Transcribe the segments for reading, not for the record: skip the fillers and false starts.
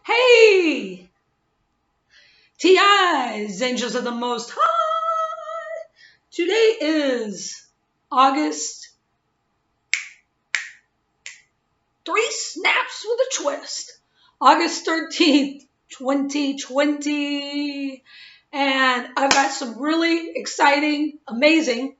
Hey, TIs, Angels of the Most High. Today is August 3 snaps with a twist. August 13th, 2020. And I've got some really exciting, amazing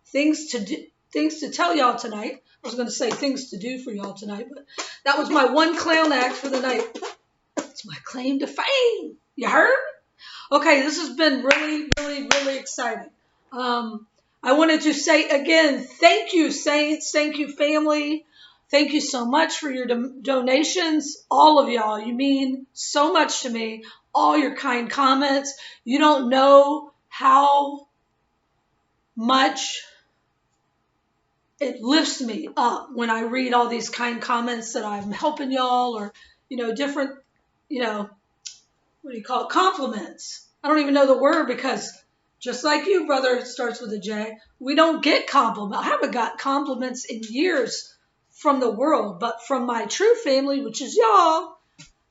things to tell y'all tonight. I was going to say things to do for y'all tonight, but that was my one clown act for the night. It's my claim to fame. You heard? Okay, this has been really, really, really exciting. I wanted to say again, thank you, saints. Thank you, family. Thank you so much for your donations. All of y'all, you mean so much to me. All your kind comments. You don't know how much it lifts me up when I read all these kind comments that I'm helping y'all, or, different, what do you call it? Compliments. I don't even know the word, because just like you, brother, it starts with a J. We don't get compliments. I haven't got compliments in years from the world, but from my true family, which is y'all,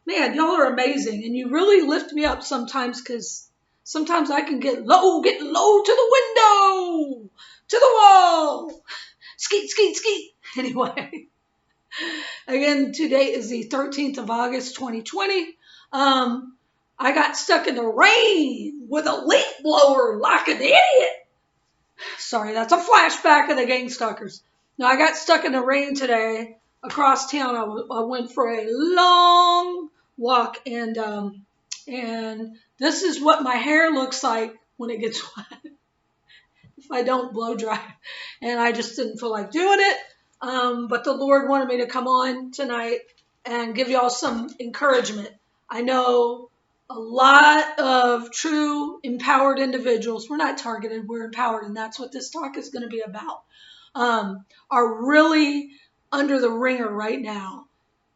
man, y'all are amazing. And you really lift me up sometimes, because sometimes I can get low to the window, to the wall. Skeet, skeet, skeet. Anyway, again, today is the 13th of August, 2020. I got stuck in the rain with a leaf blower like an idiot. Sorry, that's a flashback of the Gang Stalkers. Now, I got stuck in the rain today across town. I went for a long walk, and this is what my hair looks like when it gets wet if I don't blow dry. And I just didn't feel like doing it. But the Lord wanted me to come on tonight and give y'all some encouragement. I know a lot of true empowered individuals, we're not targeted, we're empowered, and that's what this talk is going to be about, are really under the ringer right now.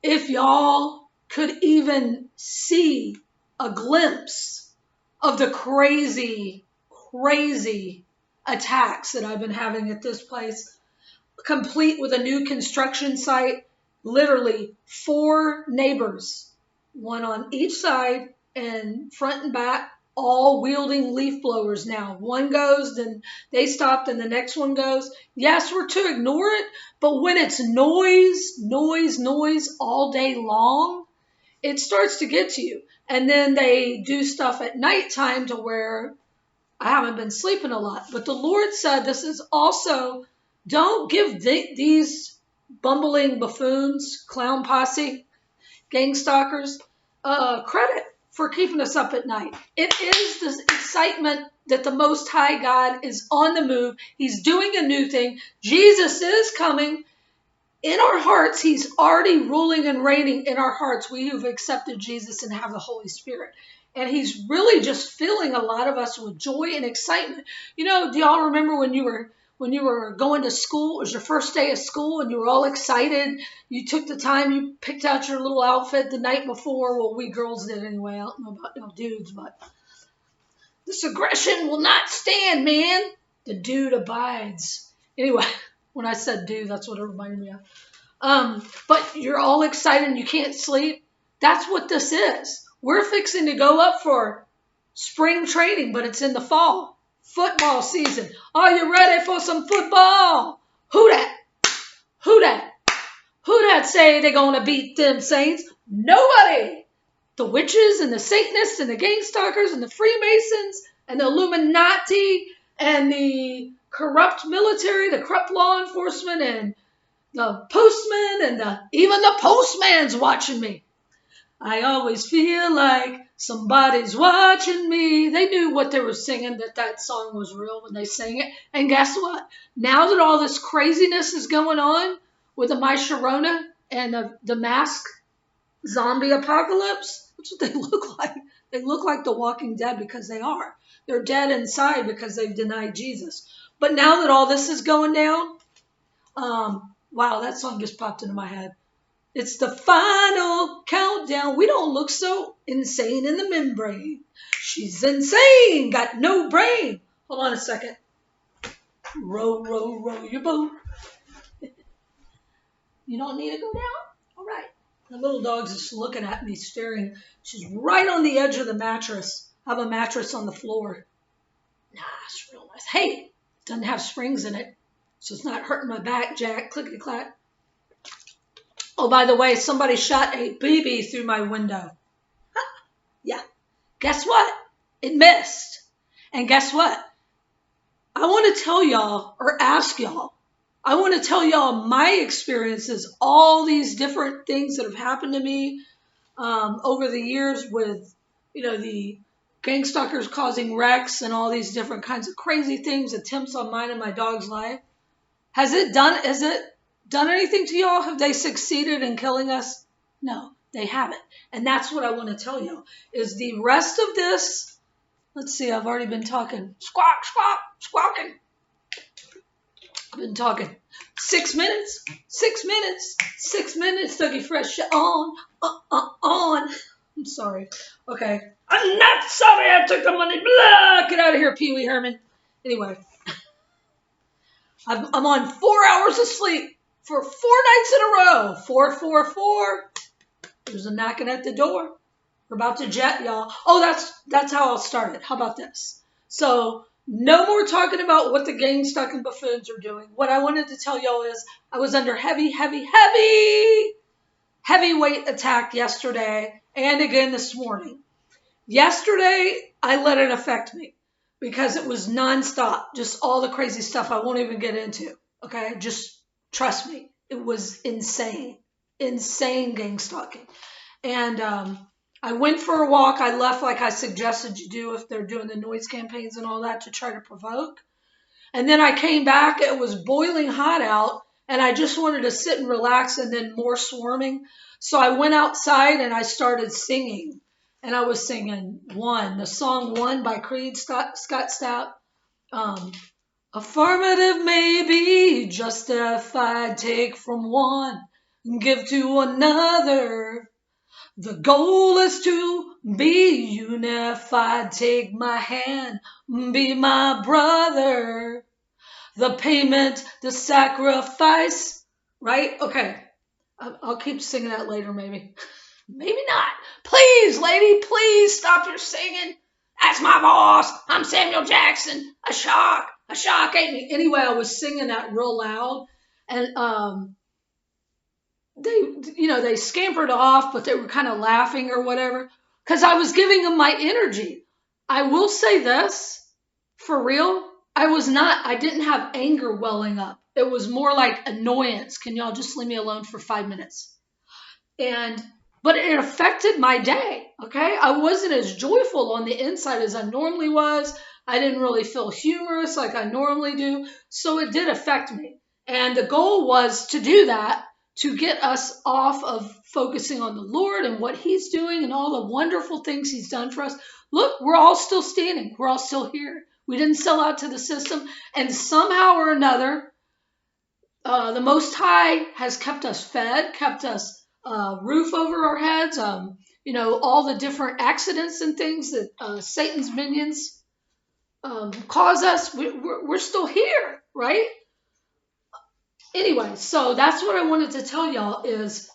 If y'all could even see a glimpse of the crazy attacks that I've been having at this place, complete with a new construction site, literally 4 neighbors, one on each side and front and back, all wielding leaf blowers now. One goes, then they stop, and the next one goes. Yes, we're to ignore it, but when it's noise all day long, it starts to get to you. And then they do stuff at nighttime to where I haven't been sleeping a lot. But the Lord said this is also, don't give these bumbling buffoons, clown posse, gang stalkers, credit for keeping us up at night. It is this excitement that the Most High God is on the move. He's doing a new thing. Jesus is coming. In our hearts, he's already ruling and reigning in our hearts, we who've accepted Jesus and have the Holy Spirit. And he's really just filling a lot of us with joy and excitement. Do y'all remember when you were going to school? It was your first day of school and you were all excited. You took the time, you picked out your little outfit the night before. Well, we girls did anyway. I don't know about no dudes, but this aggression will not stand, man. The dude abides. Anyway, when I said dude, that's what it reminded me of. But you're all excited and you can't sleep. That's what this is. We're fixing to go up for spring training, but it's in the fall. Football season. Are you ready for some football? Who that? Who that? Who that say they're going to beat them Saints? Nobody. The witches and the Satanists and the gang stalkers and the Freemasons and the Illuminati and the corrupt military, the corrupt law enforcement, and the postman, and even the postman's watching me. I always feel like somebody's watching me. They knew what they were singing, that song was real when they sang it. And guess what? Now that all this craziness is going on with the My Sharona and the mask zombie apocalypse, that's what they look like. They look like the Walking Dead because they are. They're dead inside because they've denied Jesus. But now that all this is going down, wow, that song just popped into my head. It's the final countdown. We don't look so insane in the membrane. She's insane, got no brain. Hold on a second. Row, row, row your boat. You don't need to go down? All right. The little dog's just looking at me, staring. She's right on the edge of the mattress. I have a mattress on the floor. Nah, it's real nice. Hey, doesn't have springs in it, so it's not hurting my back, Jack. Clickety clack. Oh, by the way, somebody shot a BB through my window. Yeah. Guess what? It missed. And guess what? I want to tell y'all, or ask y'all, I want to tell y'all my experiences, all these different things that have happened to me over the years with, the gang stalkers causing wrecks and all these different kinds of crazy things, attempts on mine and my dog's life. Has it done anything to y'all? Have they succeeded in killing us? No, they haven't. And that's what I want to tell you is the rest of this. Let's see, I've already been talking. Squawk, squawk, squawking. I've been talking 6 minutes, 6 minutes, 6 minutes, Dougie Fresh on. I'm sorry. Okay. I'm not sorry I took the money. Blah, get out of here, Pee Wee Herman. Anyway, I'm on 4 hours of sleep for 4 nights in a row. 444. There's a knocking at the door. We're about to jet, y'all. Oh, that's how I'll start it. How about this? So no more talking about what the gang stalking buffoons are doing. What I wanted to tell y'all is I was under heavyweight attack yesterday and again this morning. Yesterday, I let it affect me because it was nonstop, just all the crazy stuff I won't even get into. Okay, just trust me, it was insane gang stalking. And I went for a walk. I left like I suggested you do if they're doing the noise campaigns and all that to try to provoke. And then I came back. It was boiling hot out, and I just wanted to sit and relax, and then more swarming. So I went outside and I started singing. And I was singing the song One by Creed, Scott Stapp. Affirmative may be justified, take from one and give to another. The goal is to be unified. Take my hand, be my brother. The payment, the sacrifice, right? Okay, I'll keep singing that later, maybe. Maybe not. Please, lady, please stop your singing. That's my boss. I'm Samuel Jackson. A shock ate me. Anyway, I was singing that real loud, and they scampered off, but they were kind of laughing or whatever because I was giving them my energy. I will say this, for real, I didn't have anger welling up. It was more like annoyance. Can y'all just leave me alone for 5 minutes? But it affected my day, okay? I wasn't as joyful on the inside as I normally was. I didn't really feel humorous like I normally do. So it did affect me. And the goal was to do that, to get us off of focusing on the Lord and what he's doing and all the wonderful things he's done for us. Look, we're all still standing. We're all still here. We didn't sell out to the system. And somehow or another, the Most High has kept us fed, kept us roof over our heads, all the different accidents and things that Satan's minions cause us. We're still here, right? Anyway, so that's what I wanted to tell y'all is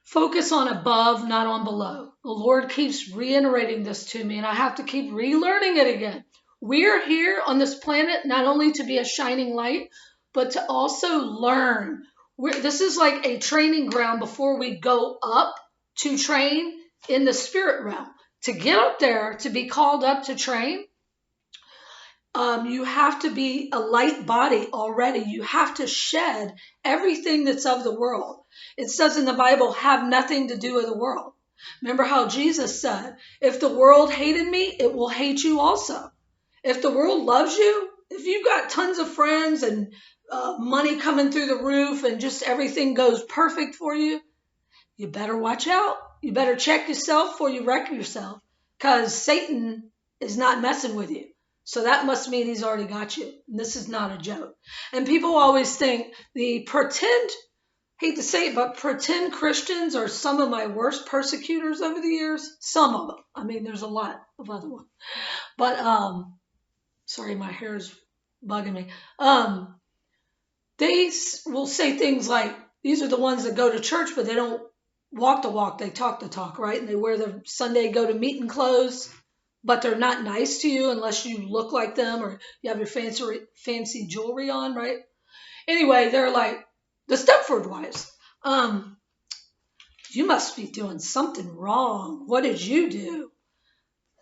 focus on above, not on below. The Lord keeps reiterating this to me, and I have to keep relearning it again. We're here on this planet not only to be a shining light, but to also learn. This is like a training ground before we go up to train in the spirit realm. To get up there, to be called up to train, you have to be a light body already. You have to shed everything that's of the world. It says in the Bible, have nothing to do with the world. Remember how Jesus said, if the world hated me, it will hate you also. If the world loves you, if you've got tons of friends and money coming through the roof and just everything goes perfect for you, you better watch out. You better check yourself before you wreck yourself, because Satan is not messing with you. So that must mean he's already got you. And this is not a joke. And people always think the pretend, hate to say it, but pretend Christians are some of my worst persecutors over the years. Some of them. I mean, there's a lot of other ones. But, sorry, my hair is bugging me. They will say things like, these are the ones that go to church, but they don't walk the walk, they talk the talk, right? And they wear the Sunday go to meeting clothes, but they're not nice to you unless you look like them or you have your fancy jewelry on, right? Anyway, they're like the Stepford wives. You must be doing something wrong. What did you do?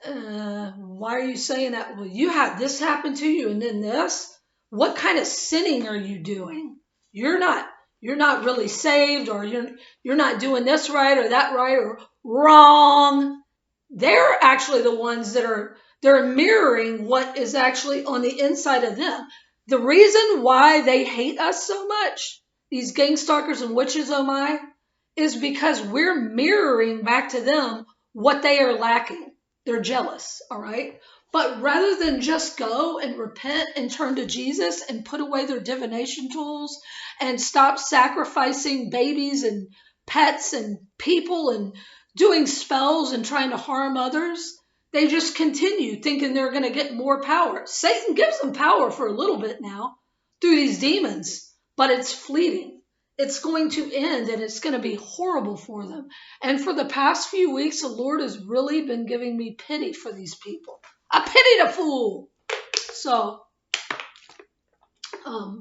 Why are you saying that? Well, you had this happen to you and then this. What kind of sinning are you doing? You're not you're not really saved, or you're not doing this right or that right or wrong. They're actually the ones that they're mirroring what is actually on the inside of them. The reason why they hate us so much, these gang stalkers and witches, oh my, is because we're mirroring back to them what they are lacking. They're jealous, all right? But rather than just go and repent and turn to Jesus and put away their divination tools and stop sacrificing babies and pets and people and doing spells and trying to harm others, they just continue thinking they're going to get more power. Satan gives them power for a little bit now through these demons, but it's fleeting. It's going to end and it's going to be horrible for them. And for the past few weeks, the Lord has really been giving me pity for these people. I pity the fool. So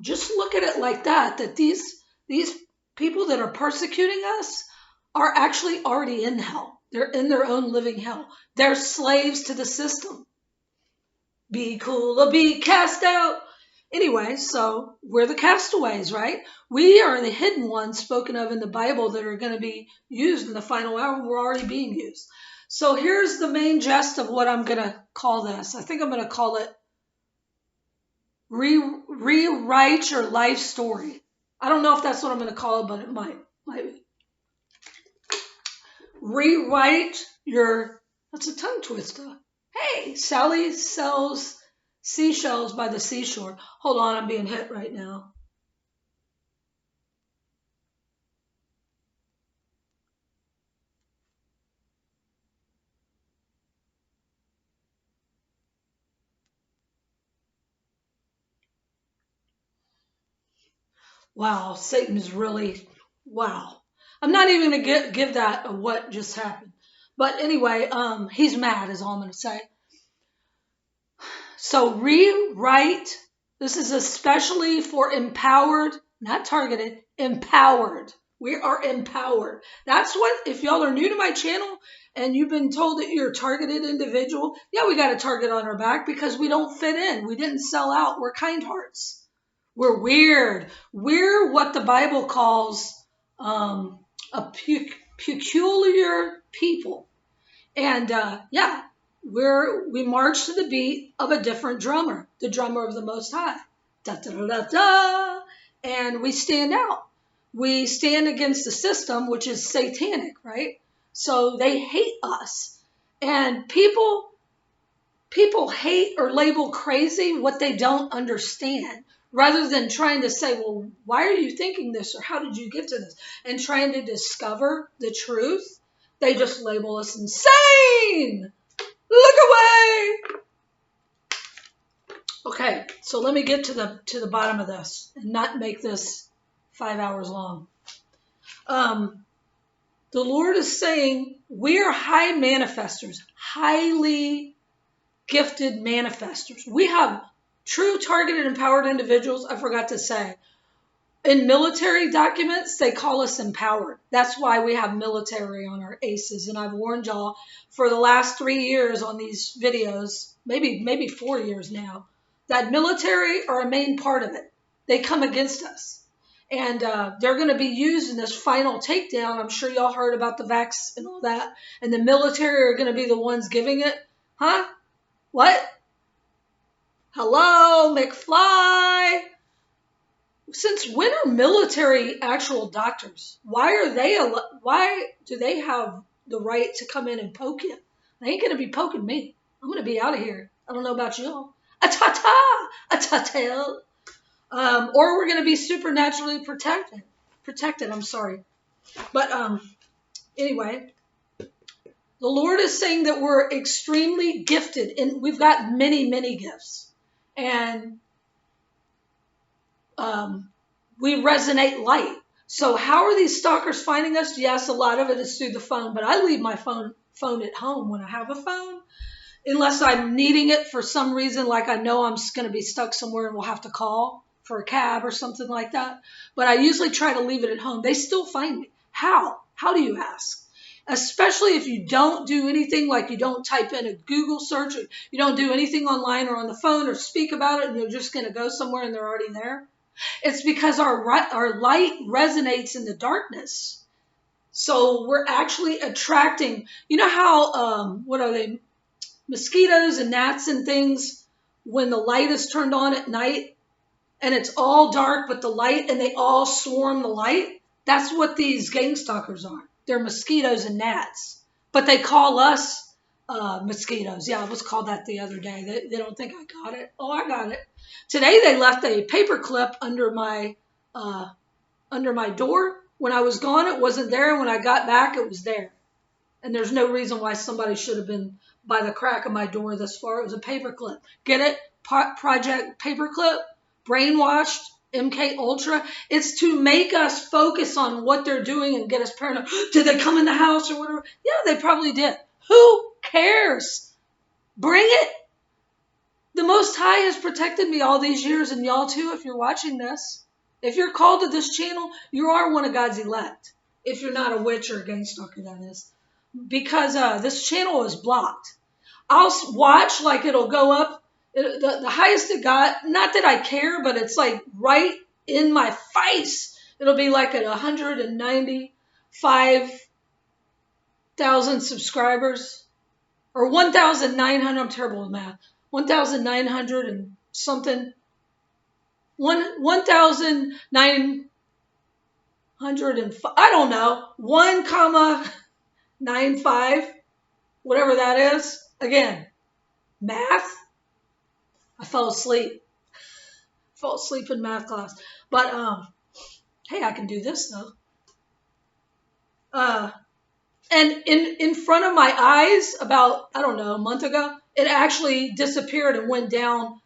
just look at it like that these people that are persecuting us are actually already in hell. They're in their own living hell. They're slaves to the system. Be cool or be cast out. Anyway, so we're the castaways, right? We are the hidden ones spoken of in the Bible that are going to be used in the final hour. We're already being used. So here's the main gist of what I'm going to call this. I think I'm going to call it Rewrite Your Life Story. I don't know if that's what I'm going to call it, but it might be. Rewrite your, that's a tongue twister. Hey, Sally sells seashells by the seashore. Hold on, I'm being hit right now. Wow, Satan's really, wow. I'm not even going to give that what just happened. But anyway, he's mad is all I'm going to say. So rewrite, this is especially for empowered, not targeted, empowered. We are empowered. That's what, if y'all are new to my channel and you've been told that you're a targeted individual, yeah, we got a target on our back because we don't fit in. We didn't sell out. We're kind hearts. We're weird. We're what the Bible calls a peculiar people. And yeah, we march to the beat of a different drummer, the drummer of the Most High. Da, da, da, da, da. And we stand out. We stand against the system, which is satanic, right? So they hate us. And people hate or label crazy what they don't understand, rather than trying to say, well, why are you thinking this, or how did you get to this, and trying to discover the truth. They just label us insane. Look away. Okay, so let me get to the bottom of this and not make this 5 hours long. The Lord is saying we are high manifestors, highly gifted manifestors. We have true targeted empowered individuals. I forgot to say, in military documents, they call us empowered. That's why we have military on our ACEs. And I've warned y'all for the last 3 years on these videos, maybe 4 years now, that military are a main part of it. They come against us. And they're going to be used in this final takedown. I'm sure y'all heard about the vax and all that. And the military are going to be the ones giving it. Huh? What? Hello, McFly? Since when are military actual doctors? Why do they have the right to come in and poke you? They ain't going to be poking me. I'm going to be out of here. I don't know about y'all. A-ta-ta! Or we're going to be supernaturally protected. I'm sorry. But anyway, the Lord is saying that we're extremely gifted, and we've got many, many gifts. And we resonate light. So how are these stalkers finding us? Yes, a lot of it is through the phone, but I leave my phone at home when I have a phone, unless I'm needing it for some reason, like I know I'm going to be stuck somewhere and will have to call for a cab or something like that. But I usually try to leave it at home. They still find me. How? How do you ask? Especially if you don't do anything, like you don't type in a Google search, or you don't do anything online or on the phone or speak about it, and you're just going to go somewhere and they're already there. It's because our light resonates in the darkness. So we're actually attracting, you know how, what are they, mosquitoes and gnats and things, when the light is turned on at night and it's all dark but the light, and they all swarm the light? That's what these gang stalkers are. They're mosquitoes and gnats, but they call us mosquitoes. Yeah, I was called that the other day. They don't think I got it. Oh, I got it. Today they left a paper clip uh, under my door. When I was gone, it wasn't there, and when I got back, it was there. And there's no reason why somebody should have been by the crack of my door this far. It was a paperclip. Get it? Project Paperclip, brainwashed, MK Ultra. It's to make us focus on what they're doing and get us paranoid. Did they come in the house or whatever? Yeah, they probably did. Who cares? Bring it. The Most High has protected me all these years, and y'all too, if you're watching this. If you're called to this channel, you are one of God's elect. If you're not a witch or a gang stalker, that is. Because this channel is blocked. I'll watch, like it'll go up. The highest it got, not that I care, but it's like right in my face. It'll be like at 195,000 subscribers. Or 1,900, I'm terrible with math. 1,900 and something. 1,905, I don't know. 1,95, whatever that is. Again, math. I fell asleep. Fell asleep in math class. But hey, I can do this though. And in front of my eyes, about, I don't know, a month ago, it actually disappeared and went down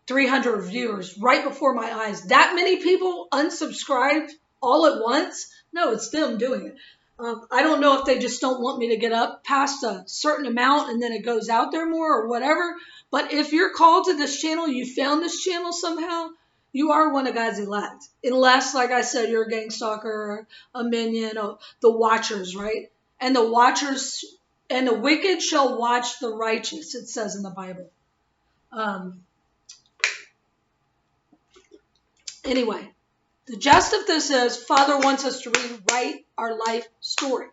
300 viewers right before my eyes. That many people unsubscribed all at once? No, it's them doing it. I don't know if they just don't want me to get up past a certain amount and then it goes out there more or whatever. But if you're called to this channel, you found this channel somehow, you are one of God's elect. Unless, like I said, you're a gang stalker or a minion or the watchers, right? And the watchers and the wicked shall watch the righteous, it says in the Bible. Anyway, the gist of this is Father wants us to rewrite our life story.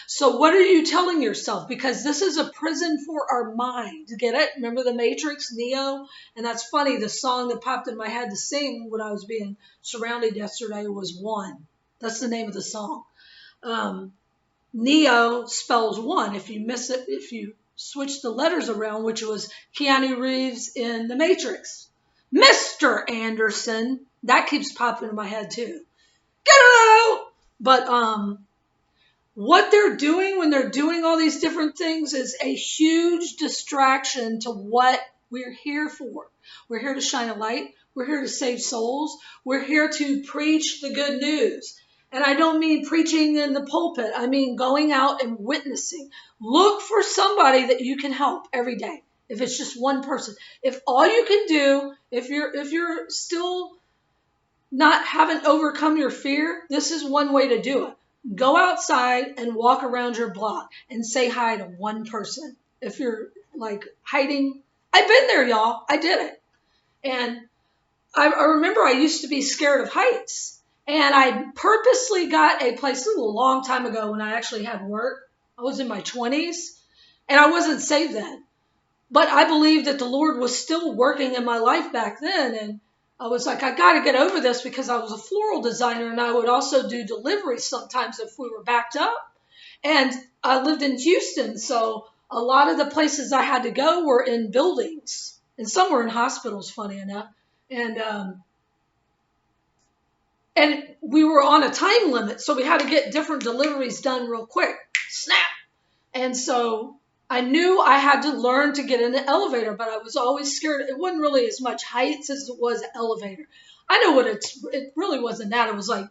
So what are you telling yourself? Because this is a prison for our mind. Get it? Remember the Matrix, Neo? And that's funny. The song that popped in my head to sing when I was being surrounded yesterday was One. That's the name of the song. Neo spells one. If you miss it, if you switch the letters around, which was Keanu Reeves in the Matrix. Mr. Anderson. That keeps popping in my head too. Get it out! But what they're doing when they're doing all these different things is a huge distraction to what we're here for. We're here to shine a light. We're here to save souls. We're here to preach the good news. And I don't mean preaching in the pulpit. I mean going out and witnessing. Look for somebody that you can help every day. If it's just one person. If all you can do, if you're still haven't overcome your fear, this is one way to do it. Go outside and walk around your block and say hi to one person. If you're like hiding, I've been there, y'all. I did it. And I remember I used to be scared of heights. And I purposely got a place, this was a long time ago when I actually had work. I was in my 20s and I wasn't saved then. But I believed that the Lord was still working in my life back then. And I was like, I got to get over this, because I was a floral designer and I would also do deliveries sometimes if we were backed up. And I lived in Houston, so a lot of the places I had to go were in buildings, and some were in hospitals, funny enough. And we were on a time limit, so we had to get different deliveries done real quick. Snap! And so I knew I had to learn to get in an elevator, but I was always scared. It wasn't really as much heights as it was an elevator. I know what it really wasn't that. It was like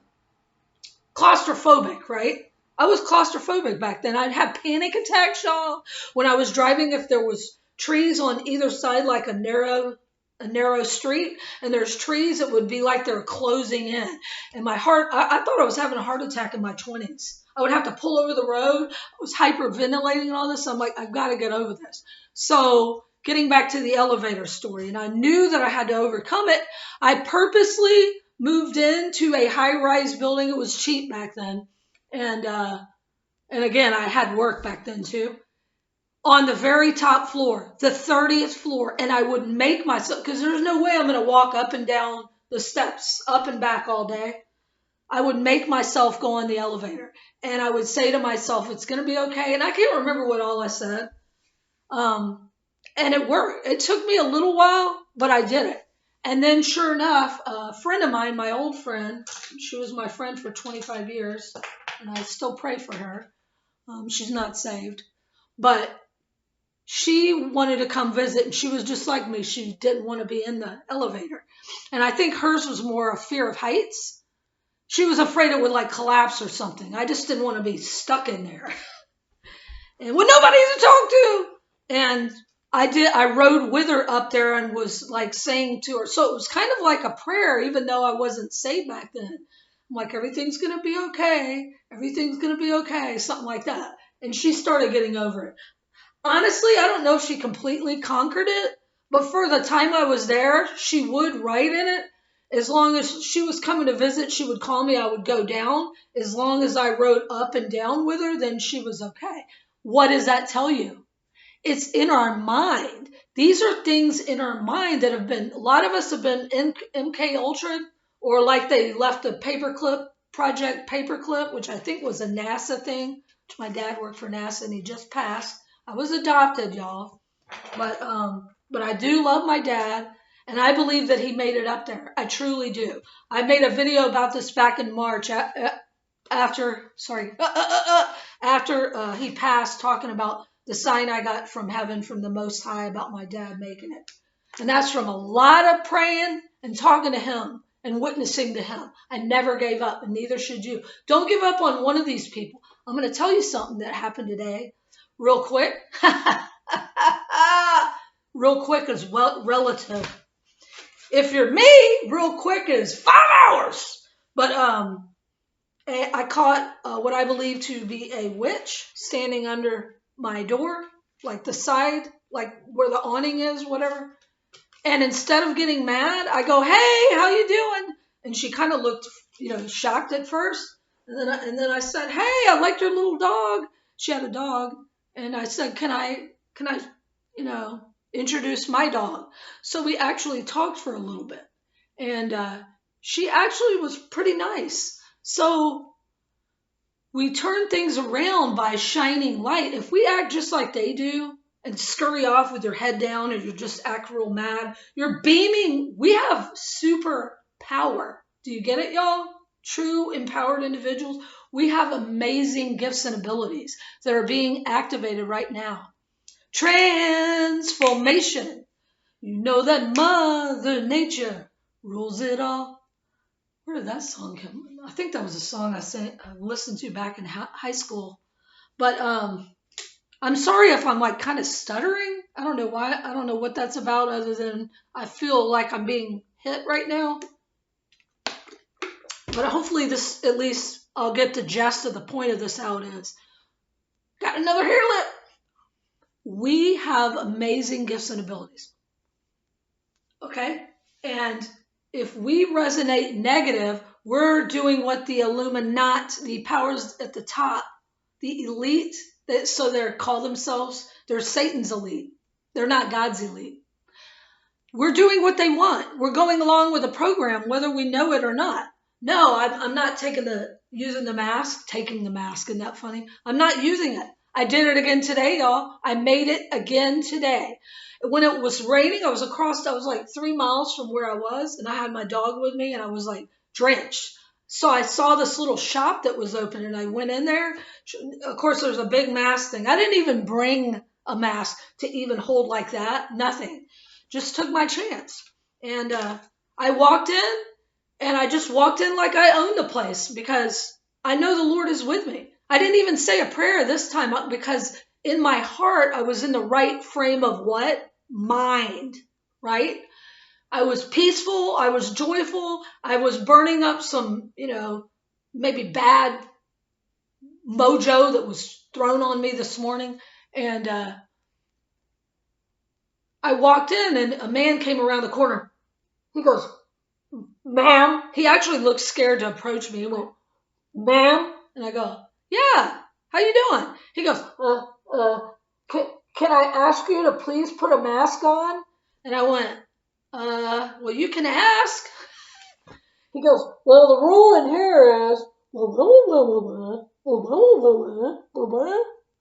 claustrophobic, right? I was claustrophobic back then. I'd have panic attacks, y'all, when I was driving. If there was trees on either side, like a narrow street, and there's trees, it would be like they're closing in. And my heart, I thought I was having a heart attack in my 20s. I would have to pull over the road. I was hyperventilating and all this. I'm like, I've got to get over this. So getting back to the elevator story, and I knew that I had to overcome it. I purposely moved into a high-rise building. It was cheap back then. And again, I had work back then too. On the very top floor, the 30th floor, and I would make myself, because there's no way I'm going to walk up and down the steps, up and back all day. I would make myself go on the elevator, and I would say to myself, it's going to be okay. And I can't remember what all I said. And it worked. It took me a little while, but I did it. And then sure enough, a friend of mine, my old friend, she was my friend for 25 years, and I still pray for her. She's not saved, but she wanted to come visit, and she was just like me. She didn't want to be in the elevator. And I think hers was more a fear of heights. She was afraid it would like collapse or something. I just didn't want to be stuck in there and with nobody to talk to. And I rode with her up there and was like saying to her, so it was kind of like a prayer, even though I wasn't saved back then. I'm like, everything's going to be okay. Everything's going to be okay. Something like that. And she started getting over it. Honestly, I don't know if she completely conquered it, but for the time I was there, she would write in it. As long as she was coming to visit, she would call me. I would go down. As long as I rode up and down with her, then she was okay. What does that tell you? It's in our mind. These are things in our mind that have been, a lot of us have been in MK Ultra, or like they left a paperclip, Project Paperclip, which I think was a NASA thing, which my dad worked for NASA and he just passed. I was adopted, y'all. But I do love my dad, and I believe that he made it up there. I truly do. I made a video about this back in March after he passed, talking about the sign I got from heaven from the Most High about my dad making it. And that's from a lot of praying and talking to him and witnessing to him. I never gave up, and neither should you. Don't give up on one of these people. I'm going to tell you something that happened today real quick. Real quick is relative. If you're me, real quick is 5 hours. But I caught what I believe to be a witch standing under my door, like the side, like where the awning is, whatever. And instead of getting mad, I go, "Hey, how you doing?" And she kind of looked, shocked at first. And then I said, "Hey, I liked your little dog." She had a dog, and I said, "Can I, introduce my dog?" So we actually talked for a little bit, and she actually was pretty nice. So we turn things around by shining light. If we act just like they do and scurry off with your head down and you just act real mad, you're beaming. We have super power. Do you get it, y'all? True empowered individuals. We have amazing gifts and abilities that are being activated right now. Transformation. You know that Mother Nature rules it all. Where did that song come from? I think that was a song I listened to back in high school. But I'm sorry if I'm like kind of stuttering. I don't know why. I don't know what that's about, other than I feel like I'm being hit right now. But hopefully this, at least I'll get the gist of the point of this out is. Got another hair lip. We have amazing gifts and abilities. Okay? And if we resonate negative, we're doing what the Illuminati, the powers at the top, the elite, so they're Satan's elite. They're not God's elite. We're doing what they want. We're going along with the program, whether we know it or not. No, I'm not taking the mask. Isn't that funny? I'm not using it. I did it again today, y'all. I made it again today. When it was raining, I was like 3 miles from where I was, and I had my dog with me, and I was like drenched. So I saw this little shop that was open, and I went in there. Of course, there's a big mask thing. I didn't even bring a mask to even hold like that. Nothing. Just took my chance. And I walked in, And I just walked in like I owned the place because I know the Lord is with me. I didn't even say a prayer this time because in my heart, I was in the right frame of what? Mind, right? I was peaceful. I was joyful. I was burning up some, maybe bad mojo that was thrown on me this morning. And I walked in and a man came around the corner. He goes, ma'am. He actually looked scared to approach me. He went, ma'am. And I go, yeah, how you doing? He goes, can I ask you to please put a mask on? And I went, well, you can ask. He goes, well, the rule in here is,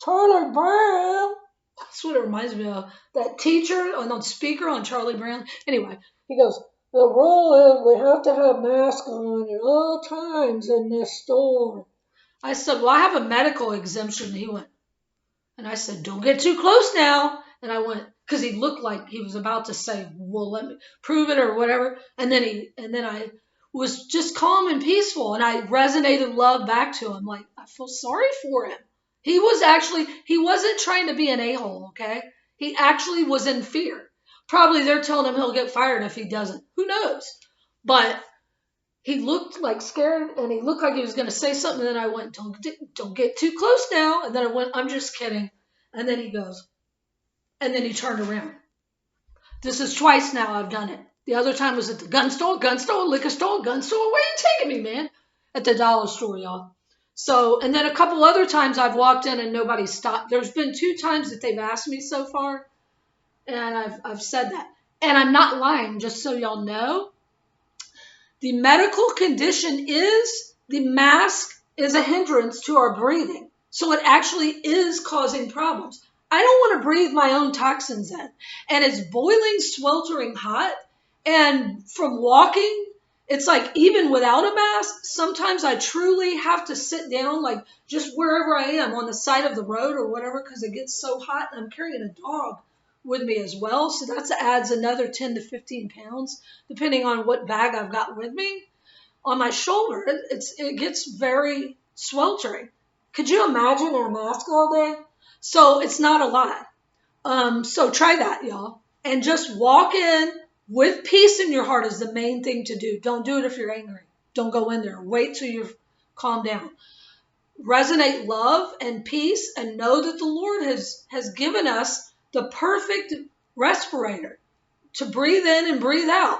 Charlie Brown. That's what it reminds me of. That teacher on speaker on Charlie Brown. Anyway, he goes, the rule is we have to have masks on at all times in this store. I said, well, I have a medical exemption. He went, and I said, don't get too close now. And I went, because he looked like he was about to say, well, let me prove it or whatever. And then I was just calm and peaceful. And I resonated love back to him. Like, I feel sorry for him. He wasn't trying to be an a-hole, okay? He actually was in fear. Probably they're telling him he'll get fired if he doesn't. Who knows? But he looked like scared and he looked like he was going to say something. And then I went, don't get too close now. And then I went, I'm just kidding. And then he goes, and then he turned around. This is twice now I've done it. The other time was at the gun store, liquor store, gun store. Where you taking me, man? At the dollar store, y'all. So, and then a couple other times I've walked in and nobody stopped. There's been 2 times that they've asked me so far. And I've said that. And I'm not lying, just so y'all know. The medical condition is the mask is a hindrance to our breathing. So it actually is causing problems. I don't want to breathe my own toxins in. And it's boiling, sweltering hot. And from walking, it's like even without a mask, sometimes I truly have to sit down, like just wherever I am on the side of the road or whatever, because it gets so hot. And I'm carrying a dog with me as well. So that adds another 10 to 15 pounds, depending on what bag I've got with me. On my shoulder, it gets very sweltering. Could you imagine in a mask all day? So it's not a lot. So try that, y'all. And just walk in with peace in your heart is the main thing to do. Don't do it if you're angry. Don't go in there. Wait till you're calmed down. Resonate love and peace and know that the Lord has given us the perfect respirator to breathe in and breathe out.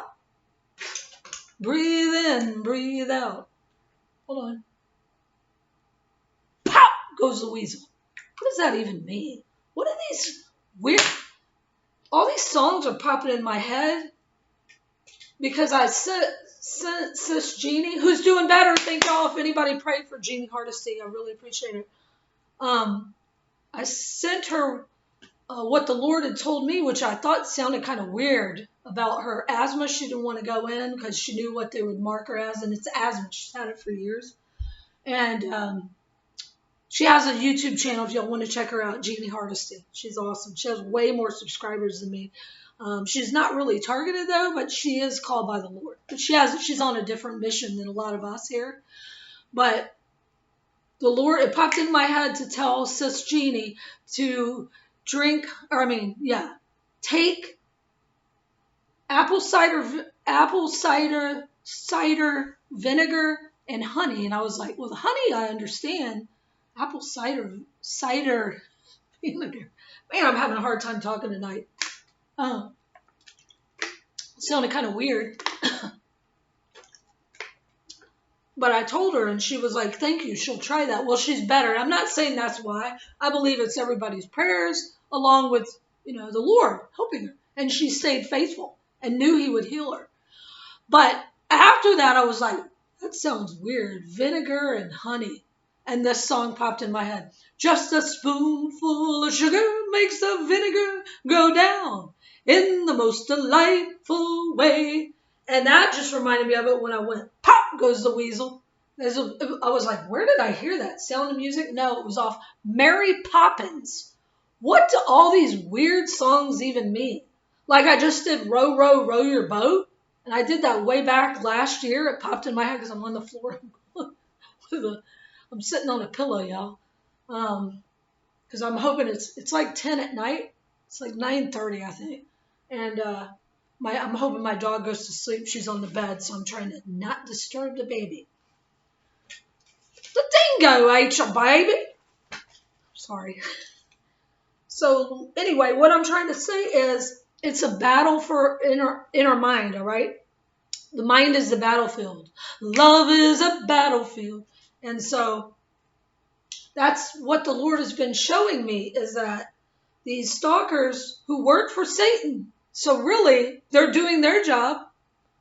Breathe in, breathe out. Hold on. Pop goes the weasel. What does that even mean? What are these weird... All these songs are popping in my head because I sent Sis Jeannie, who's doing better. Thank y'all if anybody prayed for Jeannie Hardesty. I really appreciate it. I sent her what the Lord had told me, which I thought sounded kind of weird about her asthma. She didn't want to go in because she knew what they would mark her as, and it's asthma. She's had it for years. And she has a YouTube channel if y'all want to check her out, Jeannie Hardesty. She's awesome. She has way more subscribers than me. She's not really targeted, though, but she is called by the Lord. But she's on a different mission than a lot of us here. But the Lord, it popped in my head to tell Sis Jeannie to take apple cider vinegar and honey. And I was like, well, the honey, I understand. Apple cider vinegar. Man, I'm having a hard time talking tonight. Sounded kind of weird. But I told her, and she was like, thank you, she'll try that. Well, she's better. I'm not saying that's why. I believe it's everybody's prayers, along with, the Lord helping her. And she stayed faithful and knew he would heal her. But after that, I was like, that sounds weird. Vinegar and honey. And this song popped in my head. Just a spoonful of sugar makes the vinegar go down in the most delightful way. And that just reminded me of it when I went, pop goes the weasel. I was like, where did I hear that? Sound of Music? No, it was off Mary Poppins. What do all these weird songs even mean? Like I just did Row, Row, Row Your Boat. And I did that way back last year. It popped in my head because I'm on the floor. I'm sitting on a pillow, y'all. Because I'm hoping it's like 10 at night. It's like 9:30, I think. And I'm hoping my dog goes to sleep. She's on the bed, so I'm trying to not disturb the baby. The dingo ate your baby. Sorry. So anyway, what I'm trying to say is it's a battle for in our mind, all right? The mind is the battlefield. Love is a battlefield. And so that's what the Lord has been showing me, is that these stalkers who work for Satan, so really they're doing their job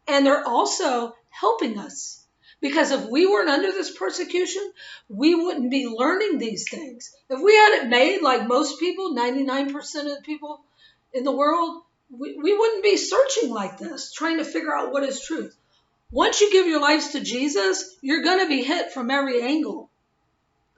and they're also helping us. Because if we weren't under this persecution, we wouldn't be learning these things. If we had it made like most people, 99% of the people in the world, we wouldn't be searching like this, trying to figure out what is truth. Once you give your lives to Jesus, you're going to be hit from every angle.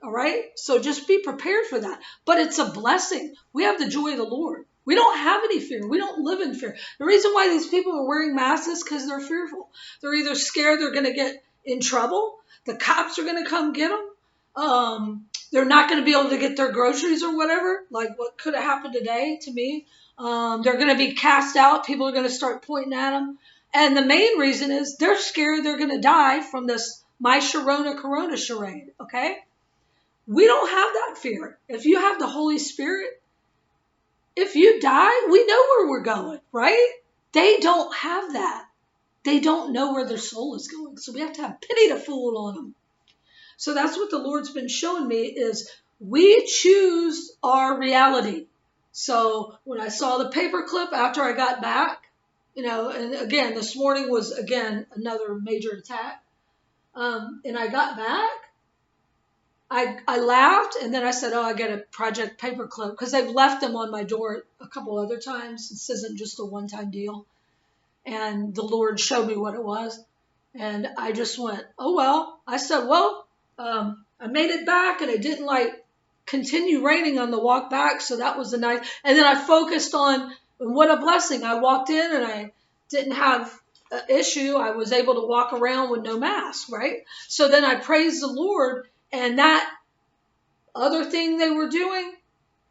All right? So just be prepared for that. But it's a blessing. We have the joy of the Lord. We don't have any fear. We don't live in fear. The reason why these people are wearing masks is because they're fearful. They're either scared they're going to get in trouble. The cops are going to come get them. They're not going to be able to get their groceries or whatever, like what could have happened today to me. They're going to be cast out. People are going to start pointing at them. And the main reason is they're scared they're going to die from this My Sharona Corona charade, okay? We don't have that fear. If you have the Holy Spirit, if you die, we know where we're going, right? They don't have that. They don't know where their soul is going. So we have to have pity to fool on them. So that's what the Lord's been showing me, is we choose our reality. So when I saw the paperclip after I got back, and again, this morning was, again, another major attack. And I got back, I laughed, and then I said, I get a Project Paperclip, because they've left them on my door a couple other times. This isn't just a one-time deal. And the Lord showed me what it was. And I just went, oh, well. I said, I made it back, and it didn't, continue raining on the walk back, so that was a nice. And then I focused on, what a blessing. I walked in, and I didn't have an issue. I was able to walk around with no mask, right? So then I praised the Lord, and that other thing they were doing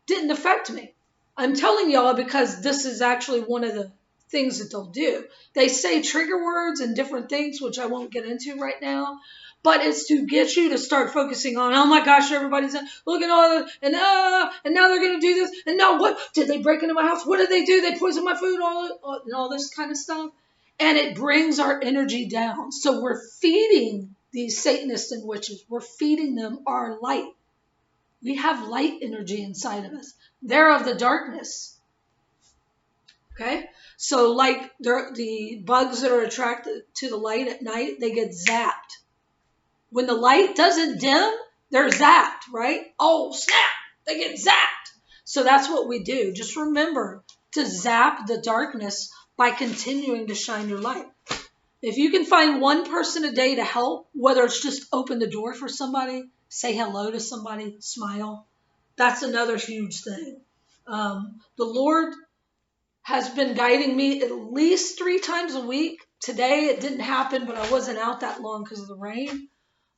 didn't affect me. I'm telling y'all because this is actually one of the things that they'll do. They say trigger words and different things, which I won't get into right now, but it's to get you to start focusing on, oh my gosh, everybody's look at all that, and now they're going to do this, and now what? Did they break into my house? What did they do? They poisoned my food, and all this kind of stuff. And it brings our energy down. So we're feeding these Satanists and witches. We're feeding them our light. We have light energy inside of us. They're of the darkness. Okay? So like the bugs that are attracted to the light at night, they get zapped. When the light doesn't dim, they're zapped, right? Oh, snap! They get zapped. So that's what we do. Just remember to zap the darkness by continuing to shine your light. If you can find one person a day to help, whether it's just open the door for somebody, say hello to somebody, smile, that's another huge thing. The Lord has been guiding me at least 3 times a week. Today it didn't happen, but I wasn't out that long because of the rain.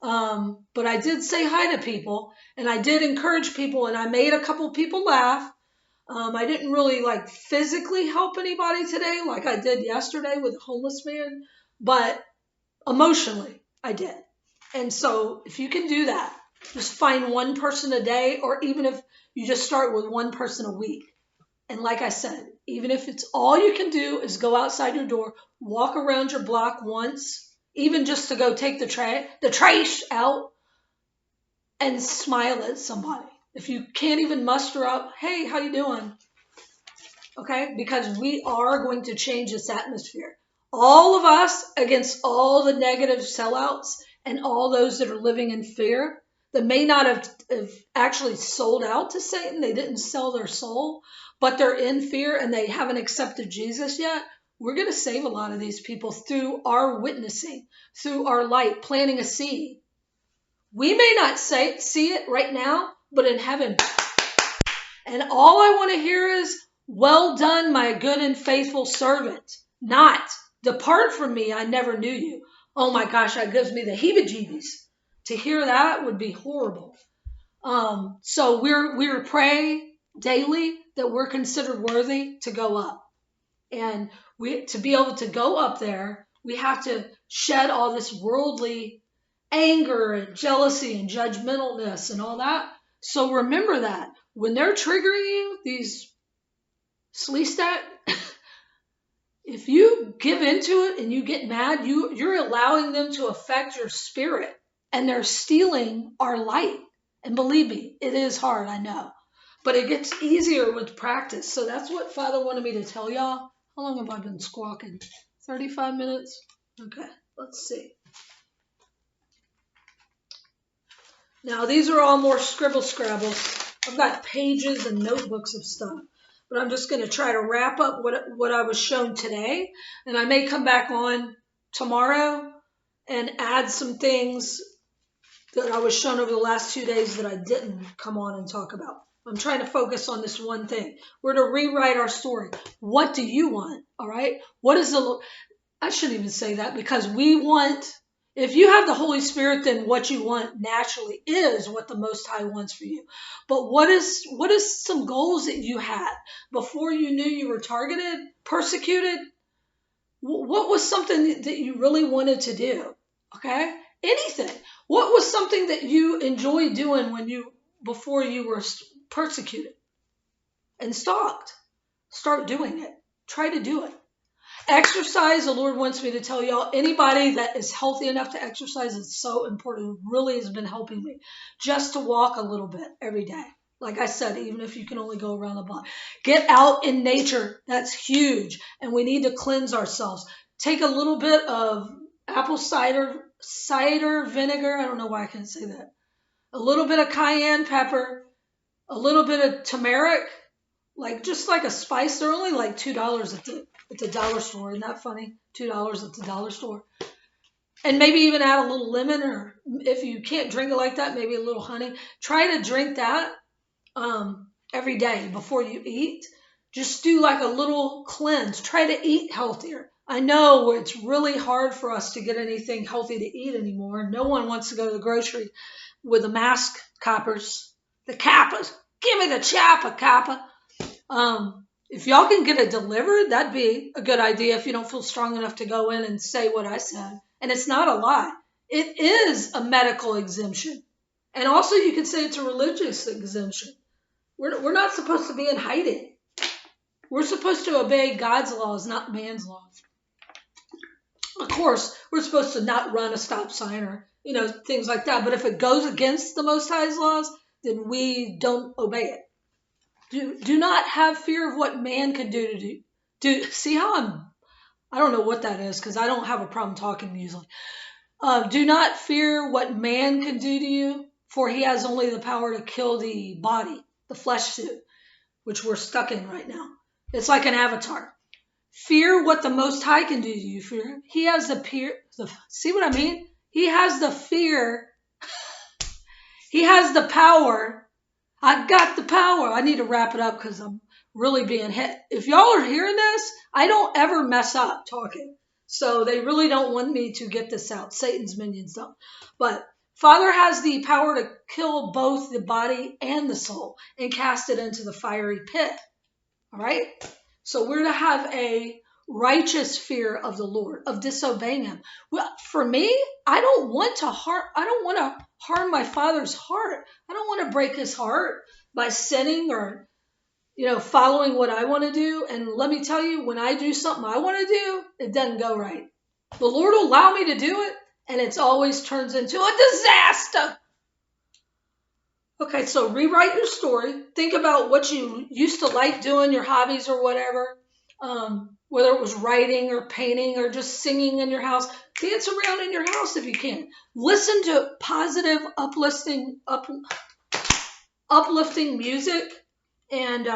But I did say hi to people, and I did encourage people, and I made a couple people laugh. I didn't really physically help anybody today like I did yesterday with a homeless man, but emotionally I did. And so if you can do that, just find one person a day, or even if you just start with one person a week. And like I said, even if it's all you can do is go outside your door, walk around your block once, even just to go take the trash out and smile at somebody. If you can't even muster up, hey, how you doing? Okay, because we are going to change this atmosphere. All of us against all the negative sellouts and all those that are living in fear that may not have actually sold out to Satan. They didn't sell their soul, but they're in fear and they haven't accepted Jesus yet. We're going to save a lot of these people through our witnessing, through our light, planting a seed. We may not see it right now, but in heaven. And all I want to hear is, well done, my good and faithful servant. Not, Depart from me, I never knew you. Oh my gosh, that gives me the heebie-jeebies. To hear that would be horrible. So we're pray daily that we're considered worthy to go up. And to be able to go up there, we have to shed all this worldly anger and jealousy and judgmentalness and all that. So remember that when they're triggering you, these sleestat, if you give into it and you get mad, you're allowing them to affect your spirit, and they're stealing our light. And believe me, it is hard, I know, but it gets easier with practice. So that's what Father wanted me to tell y'all. How long have I been squawking? 35 minutes? Okay, let's see. Now, these are all more scribble scrabbles. I've got pages and notebooks of stuff, but I'm just going to try to wrap up what I was shown today, and I may come back on tomorrow and add some things that I was shown over the last 2 days that I didn't come on and talk about. I'm trying to focus on this one thing. We're to rewrite our story. What do you want? All right. I shouldn't even say that, because if you have the Holy Spirit, then what you want naturally is what the Most High wants for you. But what is some goals that you had before you knew you were targeted, persecuted? What was something that you really wanted to do? Okay. Anything. What was something that you enjoyed doing before you were persecuted and stalked? Start doing it. Try to do it. Exercise, the Lord wants me to tell y'all, anybody that is healthy enough to exercise is so important. It really has been helping me just to walk a little bit every day. Like I said, even if you can only go around the block. Get out in nature. That's huge. And we need to cleanse ourselves. Take a little bit of apple cider vinegar. I don't know why I can't say that. A little bit of cayenne pepper. A little bit of turmeric. Just like a spice. They're only like $2 at the dollar store. Isn't that funny? $2 at the dollar store. And maybe even add a little lemon, or if you can't drink it like that, maybe a little honey. Try to drink that every day before you eat. Just do like a little cleanse. Try to eat healthier. I know it's really hard for us to get anything healthy to eat anymore. No one wants to go to the grocery with the mask coppers, the kappas. Give me the chapa, kappa. If y'all can get it delivered, that'd be a good idea if you don't feel strong enough to go in and say what I said. And it's not a lie. It is a medical exemption. And also you could say it's a religious exemption. We're not supposed to be in hiding. We're supposed to obey God's laws, not man's laws. Of course, we're supposed to not run a stop sign or, things like that. But if it goes against the Most High's laws, then we don't obey it. Do not have fear of what man can do to do. See how I don't know what that is, because I don't have a problem talking usually. Do not fear what man can do to you, for he has only the power to kill the body, the flesh suit, which we're stuck in right now. It's like an avatar. Fear what the Most High can do to you. Fear. He has see what I mean? He has the fear. He has the power. I got the power. I need to wrap it up because I'm really being hit. If y'all are hearing this, I don't ever mess up talking. So they really don't want me to get this out. Satan's minions don't. But Father has the power to kill both the body and the soul and cast it into the fiery pit. All right? So we're to have a righteous fear of the Lord, of disobeying him. Well, for me, I don't want to harm my Father's heart. I don't want to break his heart by sinning or, following what I want to do. And let me tell you, when I do something I want to do, it doesn't go right. The Lord will allow me to do it, and it always turns into a disaster. Okay, so rewrite your story. Think about what you used to like doing, your hobbies or whatever. Whether it was writing or painting or just singing in your house. Dance around in your house if you can. Listen to positive, uplifting music, and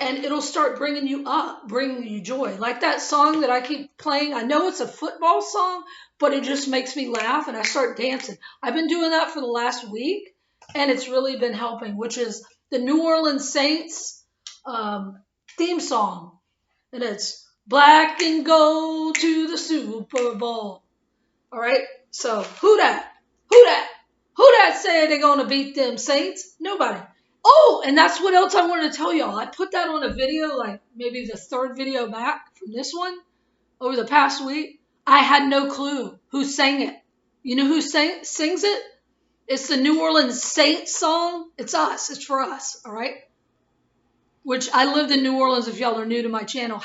it'll start bringing you up, bringing you joy. Like that song that I keep playing. I know it's a football song, but it just makes me laugh, and I start dancing. I've been doing that for the last week, and it's really been helping, which is the New Orleans Saints theme song. And it's Black and gold to the Super Bowl. All right. So who that? Who that? Who that said they're gonna beat them Saints? Nobody. Oh, and that's what else I wanted to tell y'all. I put that on a video, like maybe the third video back from this one over the past week. I had no clue who sang it. You know who sings it? It's the New Orleans Saints song. It's us. It's for us. All right. Which I lived in New Orleans, if y'all are new to my channel,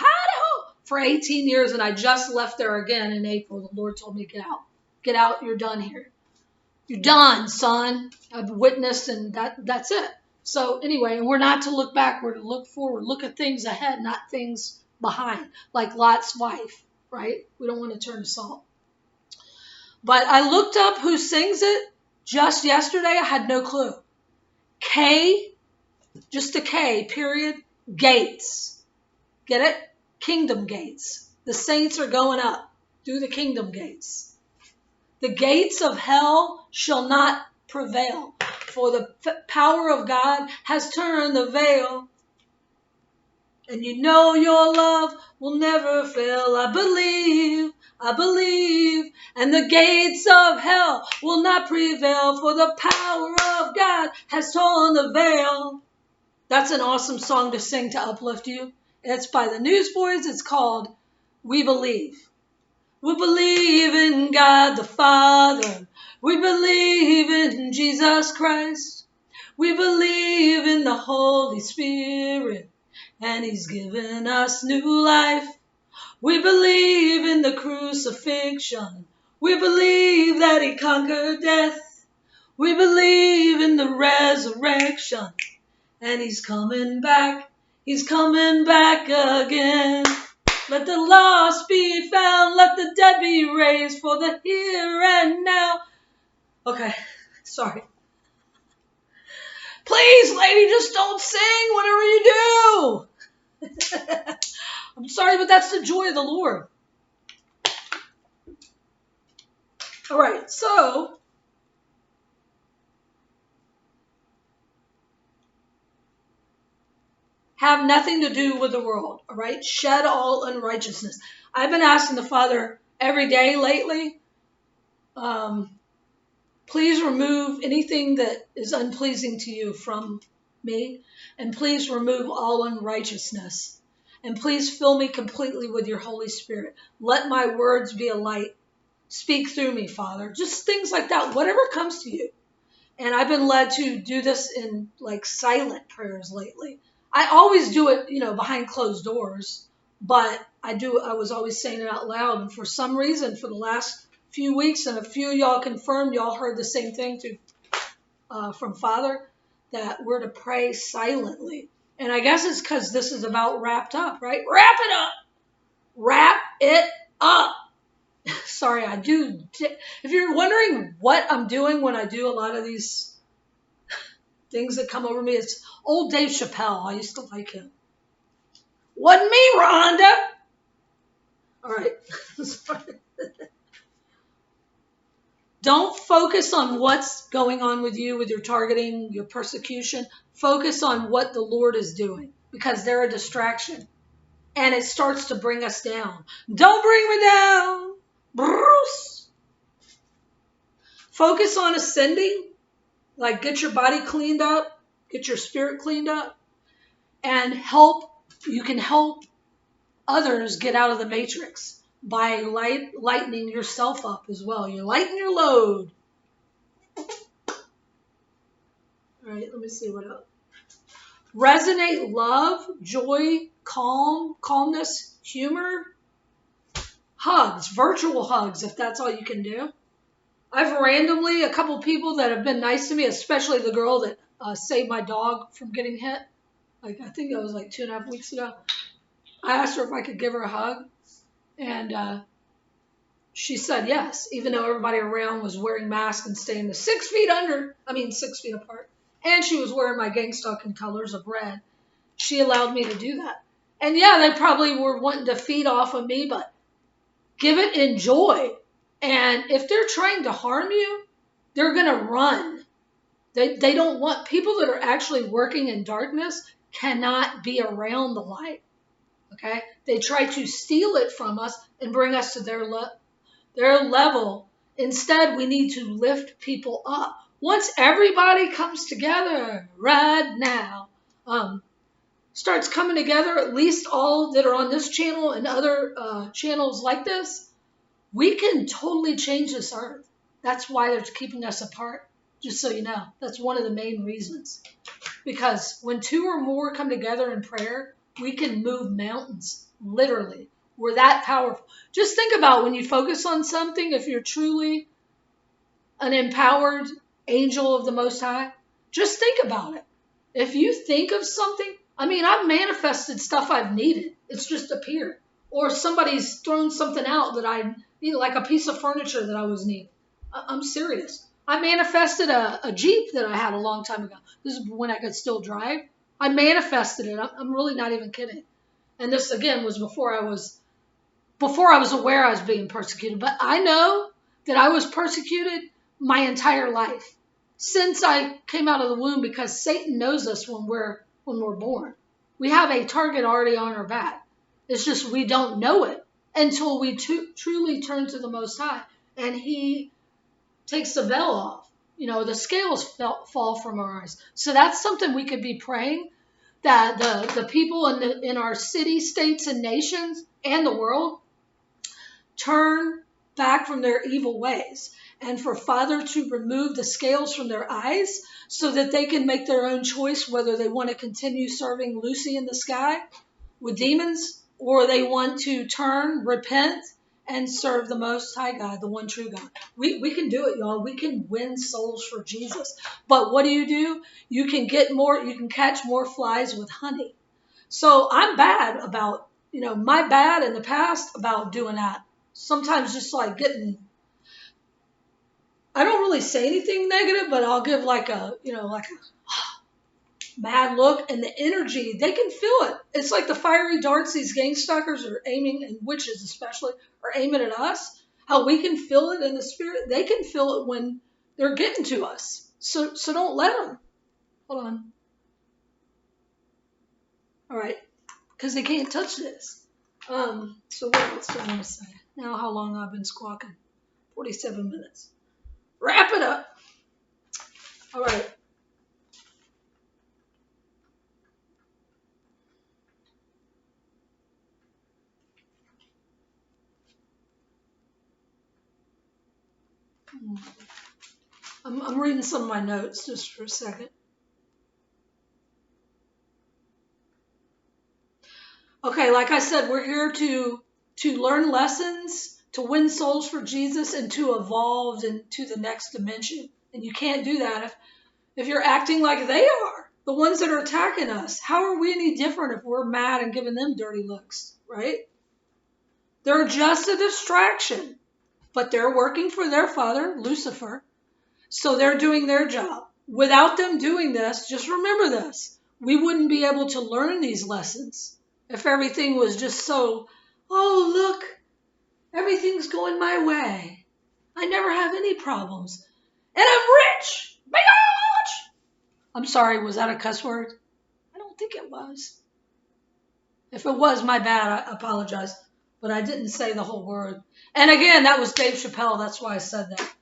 for 18 years, and I just left there again in April. The Lord told me to get out. Get out. You're done here. You're done, son. I've witnessed, and that's it. So anyway, we're not to look back. We're to look forward. Look at things ahead, not things behind, like Lot's wife, right? We don't want to turn to salt. But I looked up who sings it just yesterday. I had no clue. K, just a K, period, Gates. Get it? Kingdom gates. The saints are going up through the kingdom gates. The gates of hell shall not prevail, for the power of God has turned the veil. And you know your love will never fail. I believe, and the gates of hell will not prevail, for the power of God has torn the veil. That's an awesome song to sing to uplift you. It's by the Newsboys. It's called We Believe. We believe in God the Father. We believe in Jesus Christ. We believe in the Holy Spirit, and He's given us new life. We believe in the crucifixion. We believe that He conquered death. We believe in the resurrection, and He's coming back. He's coming back again. Let the lost be found. Let the dead be raised for the here and now. Okay, sorry. Please, lady, just don't sing whatever you do. I'm sorry, but that's the joy of the Lord. All right, so have nothing to do with the world, all right? Shed all unrighteousness. I've been asking the Father every day lately, please remove anything that is unpleasing to you from me, and please remove all unrighteousness. And please fill me completely with your Holy Spirit. Let my words be a light. Speak through me, Father. Just things like that, whatever comes to you. And I've been led to do this in like silent prayers lately. I always do it, behind closed doors, but I was always saying it out loud. And for some reason, for the last few weeks, and a few of y'all confirmed, y'all heard the same thing too, from Father, that we're to pray silently. And I guess it's because this is about wrapped up, right? Wrap it up. Wrap it up. Sorry, I do. If you're wondering what I'm doing when I do a lot of these things that come over me, it's old Dave Chappelle. I used to like him. Wasn't me, Rhonda. All right. Don't focus on what's going on with you, with your targeting, your persecution. Focus on what the Lord is doing, because they're a distraction. And it starts to bring us down. Don't bring me down, Bruce. Focus on ascending. Like, get your body cleaned up, get your spirit cleaned up, and you can help others get out of the matrix by lightening yourself up as well. You lighten your load. All right, let me see what else. Resonate love, joy, calmness, humor, hugs, virtual hugs, if that's all you can do. I've randomly, a couple people that have been nice to me, especially the girl that saved my dog from getting hit. I think that was 2.5 weeks ago. I asked her if I could give her a hug, and she said yes, even though everybody around was wearing masks and staying 6 feet apart. And she was wearing my Gangstalking colors of red. She allowed me to do that. And yeah, they probably were wanting to feed off of me, but give it in joy. And if they're trying to harm you, they're going to run. They don't want, people that are actually working in darkness cannot be around the light. Okay? They try to steal it from us and bring us to their level. Instead, we need to lift people up. Once everybody comes together right now, starts coming together, at least all that are on this channel and other channels like this, we can totally change this earth. That's why they're keeping us apart, just so you know. That's one of the main reasons. Because when two or more come together in prayer, we can move mountains, literally. We're that powerful. Just think about when you focus on something, if you're truly an empowered angel of the Most High, just think about it. If you think of something, I mean, I've manifested stuff I've needed. It's just appeared. Or somebody's thrown something out that I need, like a piece of furniture that I was needing. I'm serious. I manifested a Jeep that I had a long time ago. This is when I could still drive. I manifested it. I'm really not even kidding. And this, again, was before I was aware I was being persecuted. But I know that I was persecuted my entire life since I came out of the womb, because Satan knows us when we're born. We have a target already on our back. It's just we don't know it until we truly turn to the Most High and He takes the veil off. You know, the scales fall from our eyes. So that's something we could be praying, that the people in our city, states, and nations and the world turn back from their evil ways, and for Father to remove the scales from their eyes so that they can make their own choice whether they want to continue serving Lucy in the sky with demons, or they want to turn, repent, and serve the Most High God, the one true God. We can do it, y'all. We can win souls for Jesus. But what do? You can catch more flies with honey. So I'm bad about, my bad in the past about doing that. Sometimes just like I don't really say anything negative, but I'll give like a mad look, and the energy, they can feel it. It's like the fiery darts these gang stalkers are aiming, and witches especially, are aiming at us. How we can feel it in the spirit. They can feel it when they're getting to us. So don't let them. Hold on. All right. Because they can't touch this. So what else do I want to say? Now how long I've been squawking? 47 minutes. Wrap it up. All right. I'm reading some of my notes just for a second. Okay, like I said, we're here to learn lessons, to win souls for Jesus, and to evolve into the next dimension. And you can't do that if you're acting like they are, the ones that are attacking us. How are we any different if we're mad and giving them dirty looks, right? They're just a distraction, but they're working for their father, Lucifer. So they're doing their job. Without them doing this, just remember this, we wouldn't be able to learn these lessons if everything was just so, oh, look, everything's going my way. I never have any problems. And I'm rich. Bitch! I'm sorry, was that a cuss word? I don't think it was. If it was, my bad, I apologize. But I didn't say the whole word. And again, that was Dave Chappelle. That's why I said that.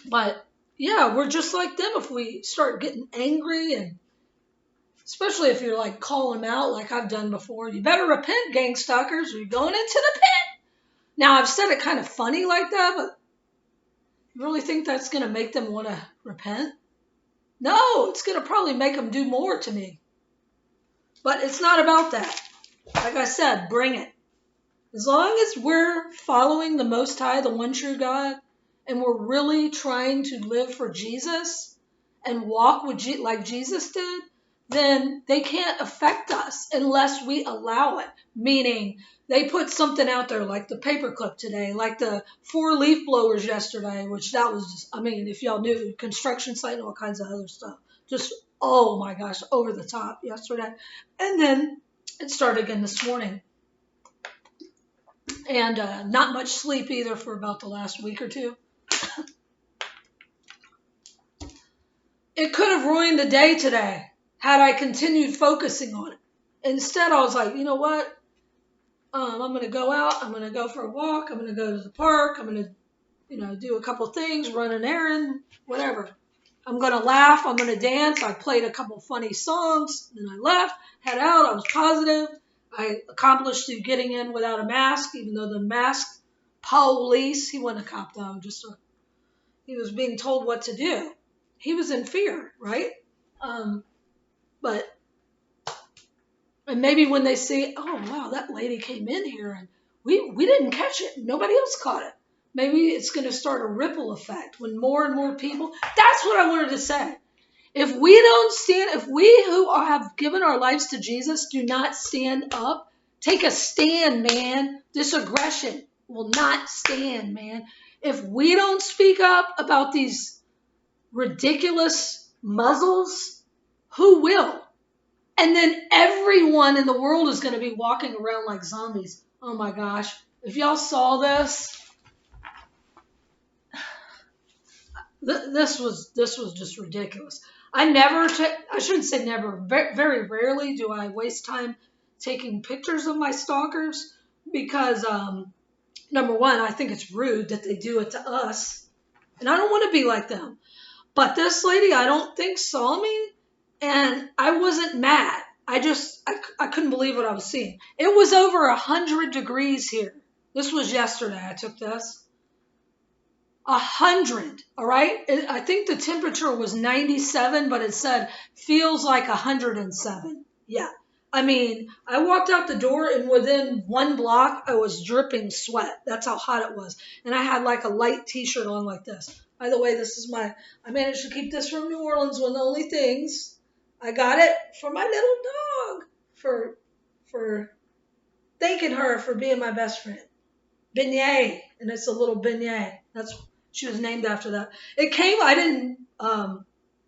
But yeah, we're just like them if we start getting angry, and especially if you're like calling them out like I've done before. You better repent, gang stalkers, or you're going into the pit. Now, I've said it kind of funny like that, but you really think that's going to make them want to repent? No, it's going to probably make them do more to me. But it's not about that. Like I said, bring it. As long as we're following the Most High, the one true God, and we're really trying to live for Jesus and walk with like Jesus did, then they can't affect us unless we allow it. Meaning, they put something out there like the paperclip today, like the 4 leaf blowers yesterday, which that was just, I mean, if y'all knew, construction site and all kinds of other stuff. Just, oh my gosh, over the top yesterday. And then it started again this morning. And not much sleep either for about the last week or two. It could have ruined the day today had I continued focusing on it. Instead, I was like, you know what? I'm going to go out. I'm going to go for a walk. I'm going to go to the park. I'm going to, do a couple things, run an errand, whatever. I'm going to laugh. I'm going to dance. I played a couple funny songs. Then I left, head out. I was positive. I accomplished getting in without a mask, even though the mask police, he wasn't a cop though, he was being told what to do. He was in fear, right? Um, but, and maybe when they see, oh, wow, that lady came in here and we didn't catch it. Nobody else caught it. Maybe it's going to start a ripple effect when more and more people, that's what I wanted to say. If we don't stand, if we who have given our lives to Jesus do not stand up, take a stand, man. This aggression will not stand, man. If we don't speak up about these ridiculous muzzles, who will? And then everyone in the world is going to be walking around like zombies. Oh my gosh. If y'all saw this, this was just ridiculous. I shouldn't say never, very rarely do I waste time taking pictures of my stalkers because, number one, I think it's rude that they do it to us, and I don't want to be like them. But this lady, I don't think saw me, and I wasn't mad. I couldn't believe what I was seeing. It was over 100 degrees here. This was yesterday. I took this. 100, all right? I think the temperature was 97, but it said feels like 107. Yeah. I mean, I walked out the door and within one block, I was dripping sweat. That's how hot it was. And I had like a light t-shirt on like this. By the way, I managed to keep this from New Orleans, one of the only things. I got it for my little dog for thanking her for being my best friend. Beignet, and it's a little beignet. She was named after that. It came, I didn't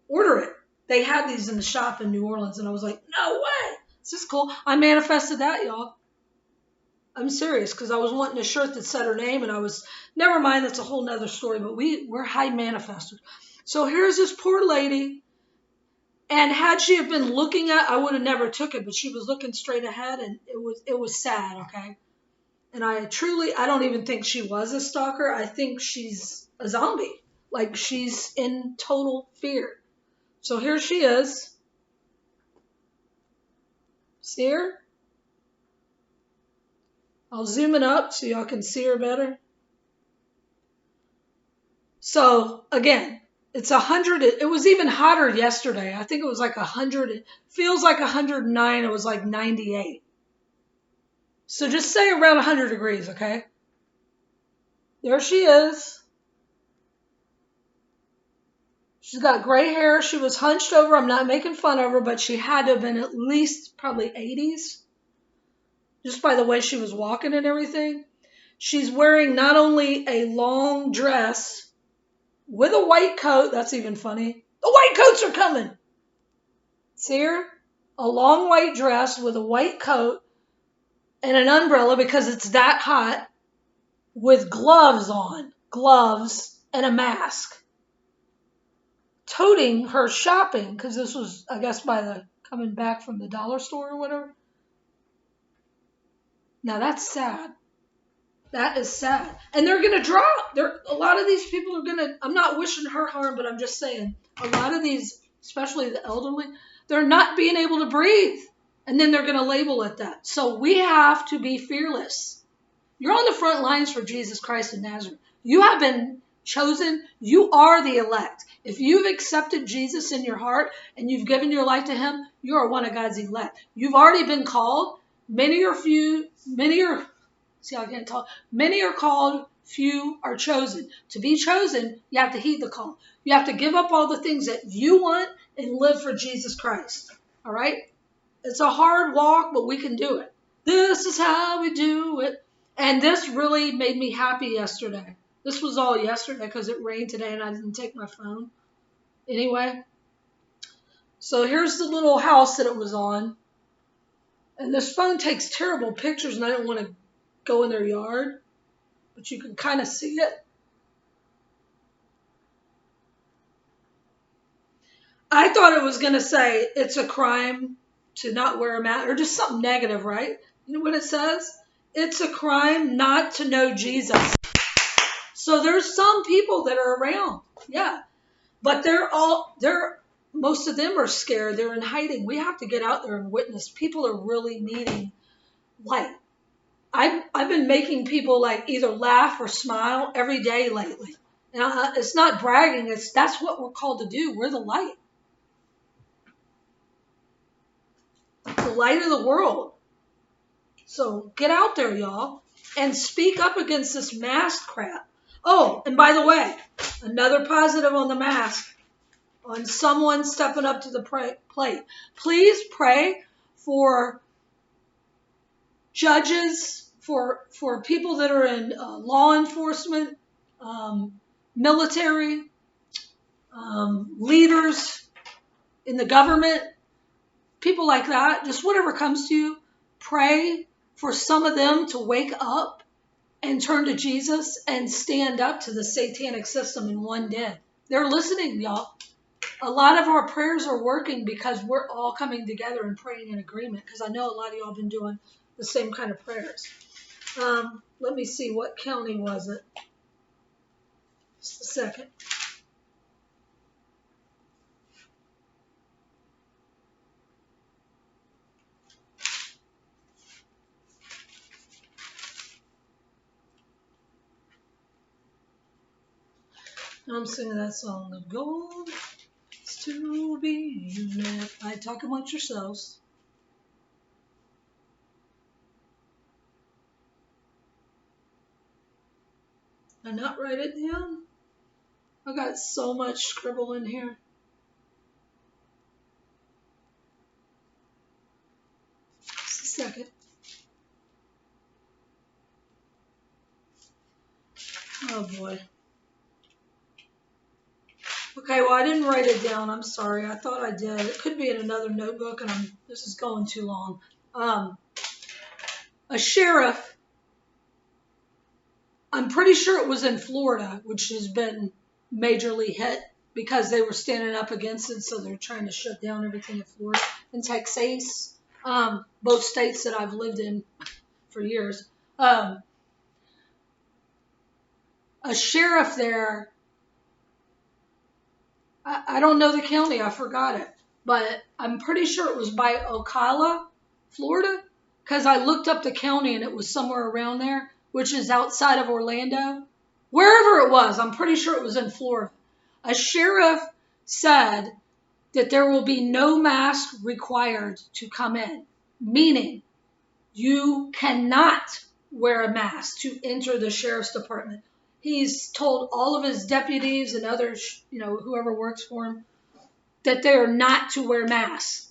order it. They had these in the shop in New Orleans, and I was like, no way. This is cool. I manifested that, y'all. I'm serious, because I was wanting a shirt that said her name, and I was, never mind, that's a whole nother story, but we're high manifestors. So here's this poor lady, and had she have been looking I would have never took it, but she was looking straight ahead, and it was sad, okay? And I don't even think she was a stalker. I think she's a zombie. Like she's in total fear. So here she is. See her? I'll zoom it up so y'all can see her better. So again, it's 100. It was even hotter yesterday. I think it was like 100. It feels like 109. It was like 98. So just say around 100 degrees, okay? There she is. She's got gray hair. She was hunched over. I'm not making fun of her, but she had to have been at least probably 80s, just by the way she was walking and everything. She's wearing not only a long dress with a white coat. That's even funny. The white coats are coming. See her? A long white dress with a white coat and an umbrella because it's that hot, with gloves on, gloves and a mask. Toting her shopping, because this was, I guess, coming back from the dollar store or whatever. Now that's sad. That is sad. And they're going to drop. A lot of these people are going to, I'm not wishing her harm, but I'm just saying, a lot of these, especially the elderly, they're not being able to breathe. And then they're going to label it that. So we have to be fearless. You're on the front lines for Jesus Christ of Nazareth. You have been chosen. You are the elect. If you've accepted Jesus in your heart and you've given your life to him, you are one of God's elect. You've already been called. Many are called, few are chosen. To be chosen, you have to heed the call. You have to give up all the things that you want and live for Jesus Christ. All right? It's a hard walk, but we can do it. This is how we do it. And this really made me happy yesterday. This was all yesterday because it rained today and I didn't take my phone. Anyway, so here's the little house that it was on. And this phone takes terrible pictures and I don't want to go in their yard, but you can kind of see it. I thought it was going to say it's a crime to not wear a mask, or just something negative, right? You know what it says? It's a crime not to know Jesus. So there's some people that are around, yeah, but most of them are scared. They're in hiding. We have to get out there and witness. People are really needing light. I've been making people like either laugh or smile every day lately. And it's not bragging. That's what we're called to do. We're the light of the world. So get out there, y'all, and speak up against this mask crap. Oh, and by the way, another positive on the mask, on someone stepping up to the plate. Please pray for judges, for people that are in law enforcement, military, leaders in the government, people like that. Just whatever comes to you, pray for some of them to wake up and turn to Jesus and stand up to the satanic system in one day. They're listening, y'all. A lot of our prayers are working because we're all coming together and praying in agreement, because I know a lot of y'all have been doing the same kind of prayers. Let me see, what county was it? Just a second. I'm singing that song, The Goal is to be unified. Talk amongst yourselves. Did I not write it down? I got so much scribble in here. Just a second. Oh boy. Okay, well, I didn't write it down. I'm sorry. I thought I did. It could be in another notebook, and this is going too long. A sheriff, I'm pretty sure it was in Florida, which has been majorly hit because they were standing up against it, so they're trying to shut down everything in Florida. In Texas, both states that I've lived in for years. A sheriff there, I don't know the county, I forgot it, but I'm pretty sure it was by Ocala, Florida, because I looked up the county and it was somewhere around there, which is outside of Orlando. Wherever it was, I'm pretty sure it was in Florida. A sheriff said that there will be no mask required to come in, meaning you cannot wear a mask to enter the sheriff's department. He's told all of his deputies and others, whoever works for him, that they are not to wear masks.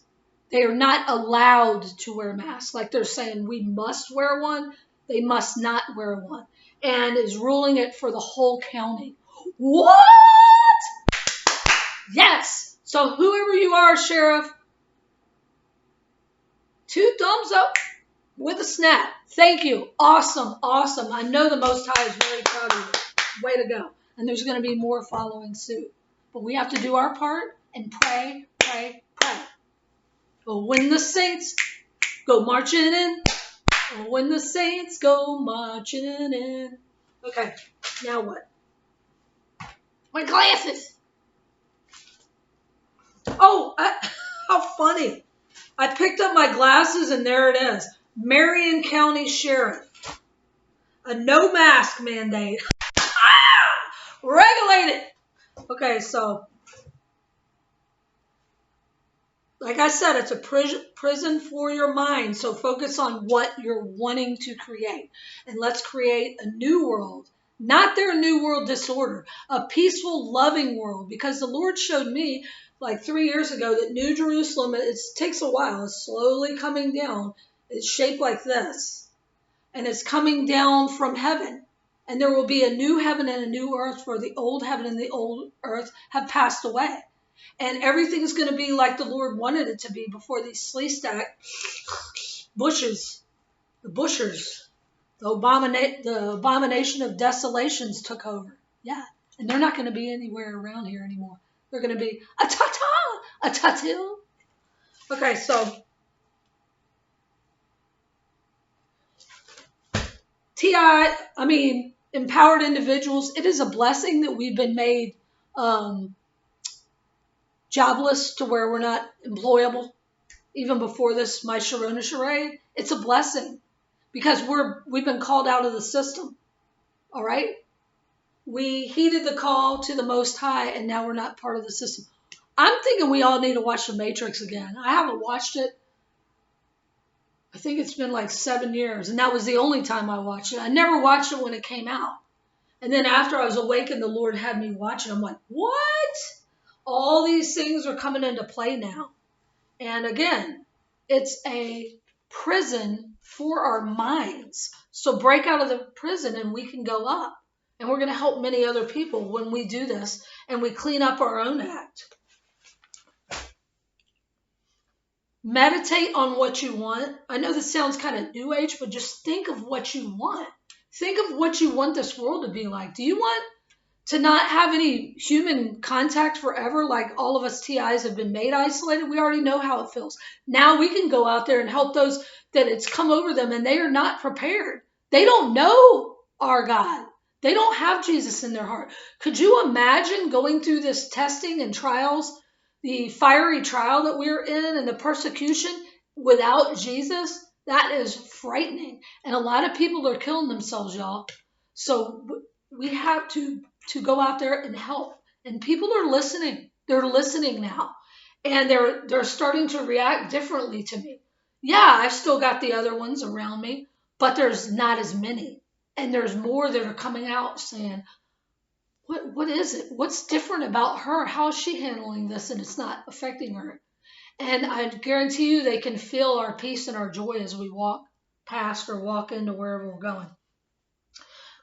They are not allowed to wear masks. Like they're saying we must wear one, they must not wear one. And is ruling it for the whole county. What? Yes. So whoever you are, Sheriff, 2 thumbs up with a snap. Thank you. Awesome. Awesome. I know the Most High is very proud of you. Way to go. And there's going to be more following suit. But we have to do our part and pray, pray, pray. But when the saints go marching in, when the saints go marching in. Okay, now what? My glasses. Oh, how funny. I picked up my glasses and there it is. Marion County Sheriff. A no mask mandate. Regulated. Okay, so like I said, it's a prison for your mind. So focus on what you're wanting to create. And let's create a new world. Not their new world disorder. A peaceful, loving world. Because the Lord showed me like 3 years ago that New Jerusalem, it takes a while. It's slowly coming down. It's shaped like this. And it's coming down from heaven. And there will be a new heaven and a new earth, for the old heaven and the old earth have passed away. And everything's going to be like the Lord wanted it to be before these Sleestack bushes, the bushers, the abomination of desolations took over. Yeah. And they're not going to be anywhere around here anymore. They're going to be a ta-ta, a tatil. Okay, so empowered individuals, it is a blessing that we've been made jobless to where we're not employable. Even before this, my Sharona charade, it's a blessing because we've been called out of the system. All right. We heeded the call to the Most High, and now we're not part of the system. I'm thinking we all need to watch The Matrix again. I haven't watched it. I think it's been like 7 years, and that was the only time I watched it. I never watched it when it came out. And then after I was awakened, the Lord had me watch it. I'm like, what? All these things are coming into play now. And again, it's a prison for our minds. So break out of the prison and we can go up. And we're going to help many other people when we do this and we clean up our own act. Meditate on what you want. I know this sounds kind of new age, but just think of what you want. Think of what you want this world to be like. Do you want to not have any human contact forever, like all of us TIs have been made isolated? We already know how it feels. Now we can go out there and help those that it's come over them and they are not prepared. They don't know our God. They don't have Jesus in their heart. Could you imagine going through this testing and trials, the fiery trial that we're in and the persecution without Jesus? That is frightening. And a lot of people are killing themselves, y'all. So we have to go out there and help. And people are listening. They're listening now. And they're starting to react differently to me. Yeah, I've still got the other ones around me, but there's not as many. And there's more that are coming out saying, what is it? What's different about her? How is she handling this? And it's not affecting her. And I guarantee you they can feel our peace and our joy as we walk past or walk into wherever we're going.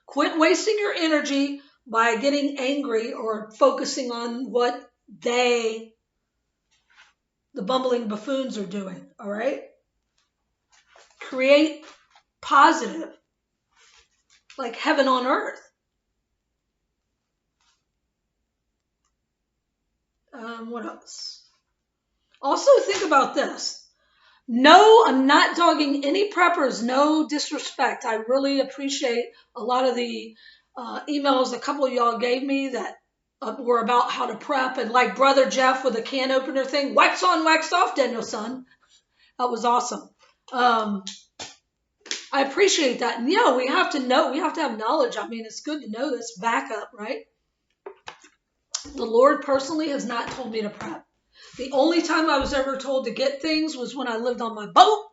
Quit wasting your energy by getting angry or focusing on what the bumbling buffoons are doing, all right? Create positive, like heaven on earth. What else? Also think about this. No, I'm not dogging any preppers. No disrespect. I really appreciate a lot of the emails a couple of y'all gave me that were about how to prep. And like Brother Jeff with a can opener thing, wax on, wax off, Daniel-san. That was awesome. I appreciate that. And yeah, we have to know. We have to have knowledge. I mean, it's good to know this backup, right? The Lord personally has not told me to prep. The only time I was ever told to get things was when I lived on my boat,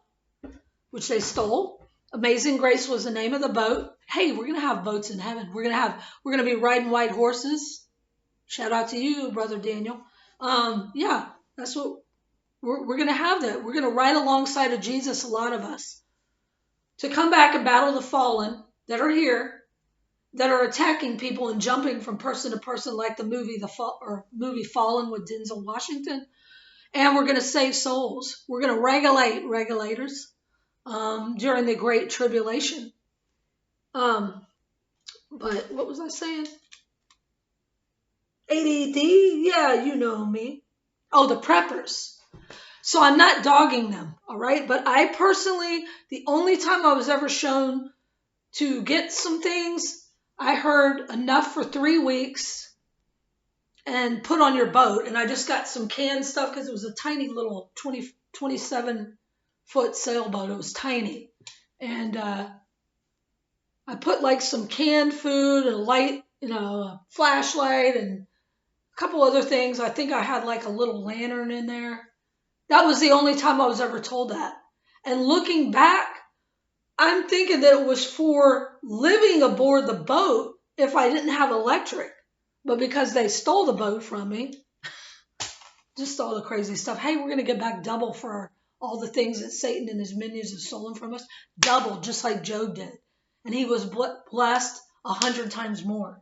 which they stole. Amazing Grace was the name of the boat. Hey, we're going to have boats in heaven. We're going to be riding white horses. Shout out to you, Brother Daniel. Yeah, that's what we're going to have that. We're going to ride alongside of Jesus, a lot of us, to come back and battle the fallen that are here, that are attacking people and jumping from person to person like the movie Fallen with Denzel Washington. And we're going to save souls. We're going to regulate regulators during the Great Tribulation. But what was I saying? ADD? Yeah, you know me. Oh, the preppers. So I'm not dogging them, all right? But I personally, the only time I was ever shown to get some things, I heard enough for 3 weeks and put on your boat. And I just got some canned stuff because it was a tiny little 27-foot sailboat. It was tiny. And I put like some canned food and a light, a flashlight and a couple other things. I think I had like a little lantern in there. That was the only time I was ever told that. And looking back, I'm thinking that it was for living aboard the boat if I didn't have electric. But because they stole the boat from me, just all the crazy stuff. Hey, we're going to get back double for all the things that Satan and his minions have stolen from us. Double, just like Job did. And he was blessed 100 times more.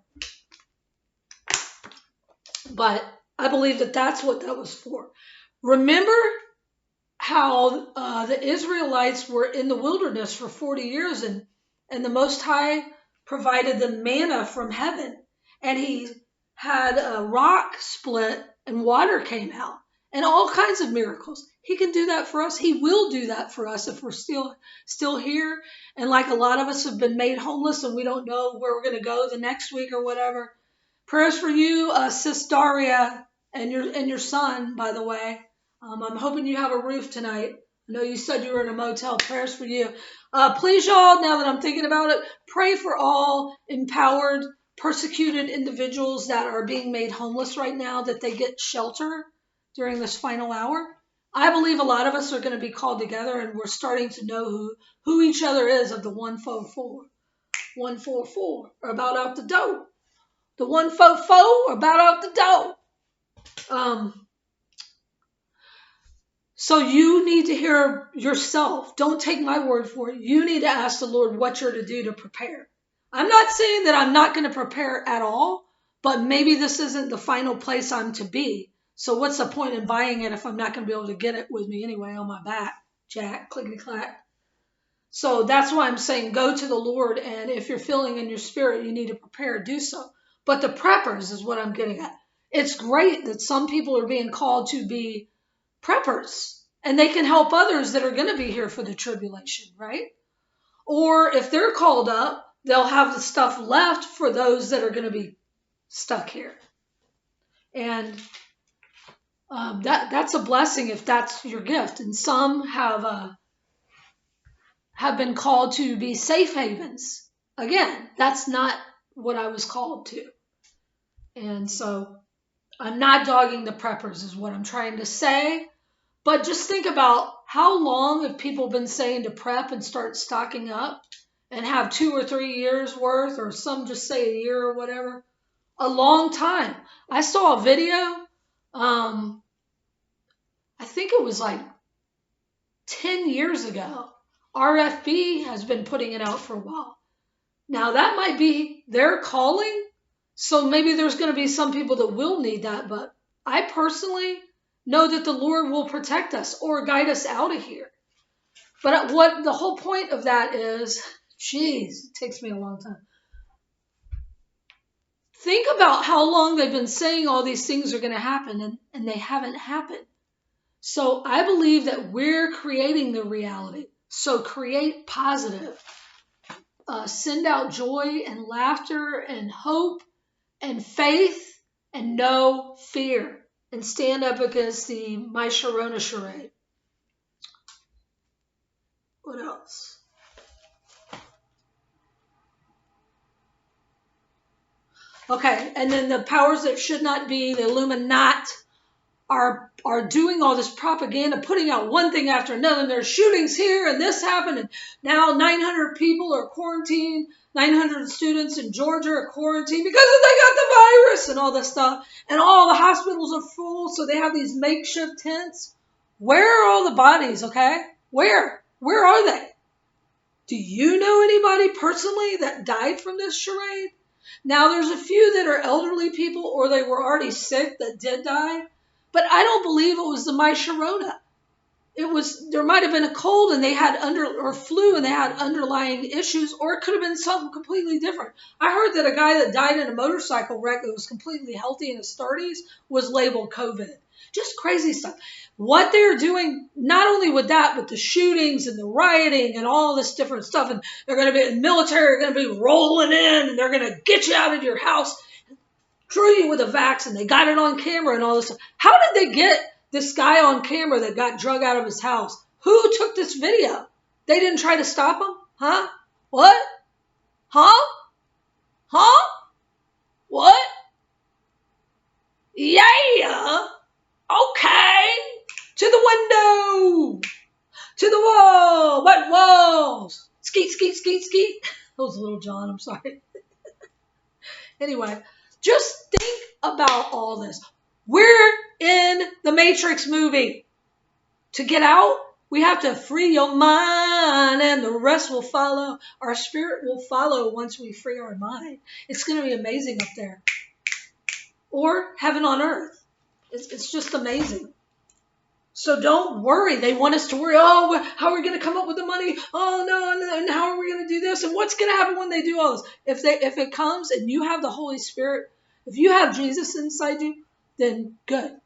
But I believe that that's what that was for. Remember how the Israelites were in the wilderness for 40 years and the Most High provided them manna from heaven. And he had a rock split and water came out. and all kinds of miracles. He can do that for us. He will do that for us if we're still here. And like a lot of us have been made homeless and we don't know where we're going to go the next week or whatever. Prayers for you, Sis Daria, and your son, by the way. I'm hoping you have a roof tonight. I know you said you were in a motel. Prayers for you. Please, y'all, now that I'm thinking about it, pray for all empowered, persecuted individuals that are being made homeless right now, that they get shelter during this final hour. I believe a lot of us are going to be called together, and we're starting to know who each other is of the 144. 144 are about out the door. The 144 are about out the door. So you need to hear yourself. Don't take my word for it. You need to ask the Lord what you're to do to prepare. I'm not saying that I'm not going to prepare at all, but maybe this isn't the final place I'm to be. So what's the point in buying it if I'm not going to be able to get it with me anyway on my back? Jack, clickety clack. So that's why I'm saying go to the Lord, and if you're feeling in your spirit you need to prepare, do so. But the preppers is what I'm getting at. It's great that some people are being called to be preppers, and they can help others that are going to be here for the tribulation, right? Or if they're called up, they'll have the stuff left for those that are going to be stuck here. And that's a blessing if that's your gift. And some have been called to be safe havens. Again, that's not what I was called to. And so I'm not dogging the preppers is what I'm trying to say. But just think about how long have people been saying to prep and start stocking up and have 2 or 3 years worth, or some just say a year or whatever. A long time. I saw a video, I think it was like 10 years ago. RFB has been putting it out for a while. Now that might be their calling, so maybe there's going to be some people that will need that, but I personally know that the Lord will protect us or guide us out of here. But what the whole point of that is, geez, it takes me a long time. Think about how long they've been saying all these things are going to happen, and they haven't happened. So I believe that we're creating the reality. So create positive. Send out joy and laughter and hope and faith and no fear. And stand up against the My Sharona charade. What else? Okay, and then the powers that should not be, the Illuminati, are doing all this propaganda, putting out one thing after another. And there's shootings here, and this happened, and now 900 people are quarantined. 900 students in Georgia are quarantined because they got the virus and all this stuff. And all the hospitals are full, so they have these makeshift tents. Where are all the bodies, okay? Where are they? Do you know anybody personally that died from this charade? Now, there's a few that are elderly people or they were already sick that did die, but I don't believe it was the My Sharona. There might have been a cold and they had or flu and they had underlying issues, or it could have been something completely different. I heard that a guy that died in a motorcycle wreck that was completely healthy in his 30s was labeled COVID. Just crazy stuff. What they're doing, not only with that, but the shootings and the rioting and all this different stuff, and they're going to be, the military are going to be rolling in and they're going to get you out of your house, treat you with a vaccine. They got it on camera and all this stuff. How did they get this guy on camera that got drug out of his house? Who took this video? They didn't try to stop him? Huh? What? Huh? What? Yeah. Okay. To the window. To the wall. What walls? Skeet, skeet, skeet, skeet. That was Little John. I'm sorry. Anyway, just think about all this. We're in the Matrix movie. To get out, we have to free your mind and the rest will follow. Our spirit will follow once we free our mind. It's going to be amazing up there. Or heaven on earth. It's just amazing. So don't worry. They want us to worry. Oh, how are we going to come up with the money? Oh, no. And how are we going to do this? And what's going to happen when they do all this? If it comes and you have the Holy Spirit, if you have Jesus inside you, then good.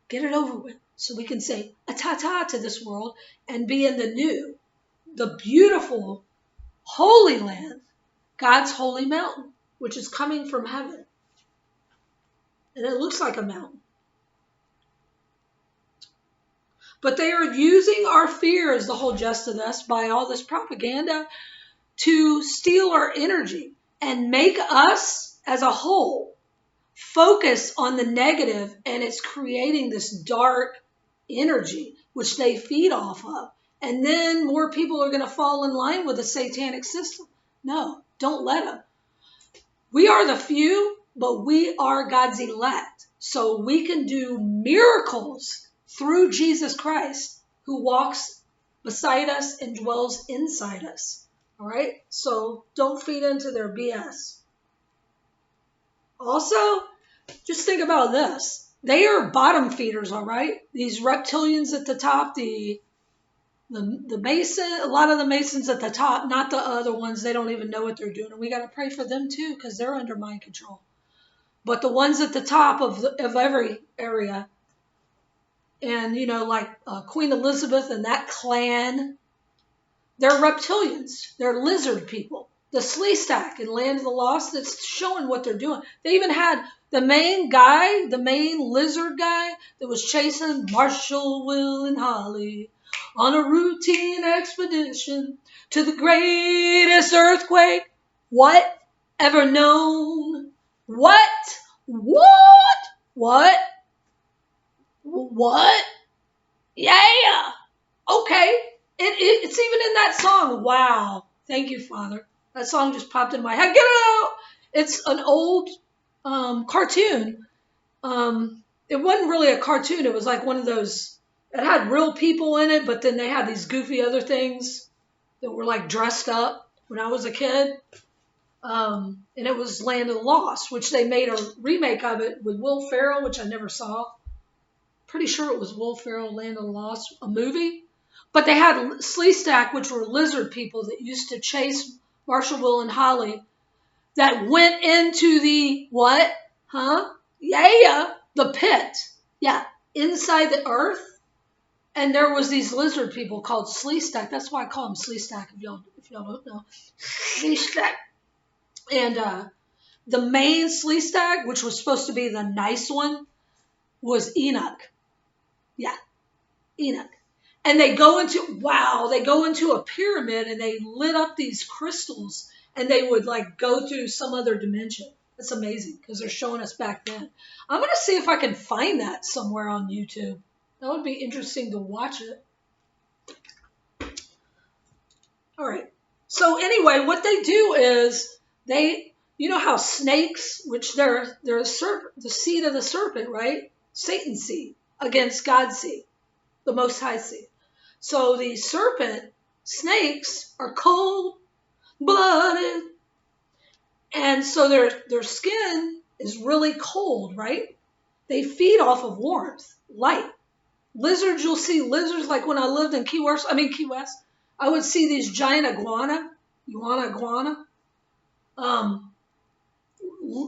Get it over with. So we can say a ta-ta to this world and be in the new, the beautiful, holy land, God's holy mountain, which is coming from heaven. And it looks like a mountain. But they are using our fear as the whole gist of this by all this propaganda to steal our energy and make us as a whole focus on the negative, and it's creating this dark energy which they feed off of. And then more people are going to fall in line with the satanic system. No, don't let them. We are the few, but we are God's elect. So we can do miracles through Jesus Christ, who walks beside us and dwells inside us. All right? So don't feed into their BS. Also, just think about this. They are bottom feeders, all right? These reptilians at the top, the Mason, a lot of the Masons at the top, not the other ones, they don't even know what they're doing. And we got to pray for them too, because they're under mind control. But the ones at the top of every area, and, you know, like Queen Elizabeth and that clan, they're reptilians. They're lizard people. The Sleestak in Land of the Lost, that's showing what they're doing. They even had the main guy, the main lizard guy that was chasing Marshall, Will, and Holly on a routine expedition to the greatest earthquake ever known. What? Yeah. Okay. It's even in that song. Wow. Thank you, Father. That song just popped in my head. Get it out. It's an old cartoon. It wasn't really a cartoon. It was like one of those, it had real people in it, but then they had these goofy other things that were like dressed up when I was a kid. And it was Land of the Lost, which they made a remake of it with Will Ferrell, which I never saw. Pretty sure it was Will Ferrell, Land of the Lost, a movie. But they had Sleestak, which were lizard people that used to chase Marshall, Will, and Holly, that went into the what? Yeah, the pit. Yeah, inside the earth. And there was these lizard people called Sleestak. That's why I call them Sleestak, if y'all don't know. Sleestak. And the main Sleestak, which was supposed to be the nice one, was Enoch. Yeah, Enoch. And they go into a pyramid and they lit up these crystals and they would like go through some other dimension. That's amazing because they're showing us back then. I'm going to see if I can find that somewhere on YouTube. That would be interesting to watch it. All right. So anyway, what they do is you know how snakes, which they're a serpent, the seed of the serpent, right? Satan's seed against God's seed, the Most High seed. So the snakes are cold-blooded. And so their skin is really cold, right? They feed off of warmth, light. Lizards, you'll see lizards like when I lived in Key West, I would see these giant iguana,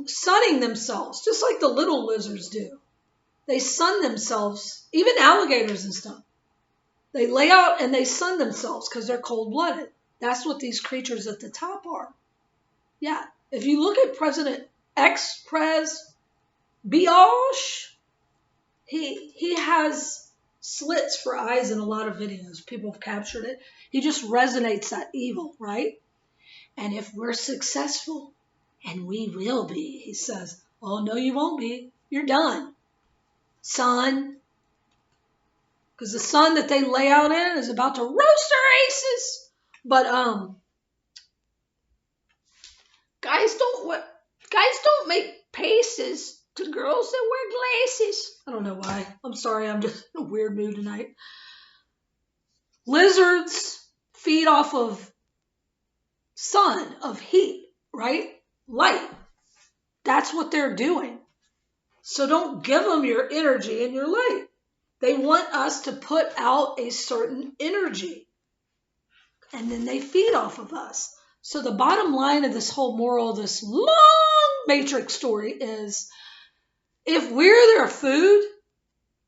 sunning themselves, just like the little lizards do. They sun themselves, even alligators and stuff. They lay out and they sun themselves because they're cold-blooded. That's what these creatures at the top are. Yeah. If you look at President Biash, he has slits for eyes in a lot of videos. People have captured it. He just resonates that evil, right? And if we're successful, and we will be, he says, oh, no, you won't be. You're done, son. Because the sun that they lay out in is about to roast their aces. But guys don't make paces to girls that wear glasses. I don't know why. I'm sorry. I'm just in a weird mood tonight. Lizards feed off of sun, of heat, right? Light. That's what they're doing. So don't give them your energy and your light. They want us to put out a certain energy. And then they feed off of us. So the bottom line of this whole moral, this long Matrix story is, if we're their food,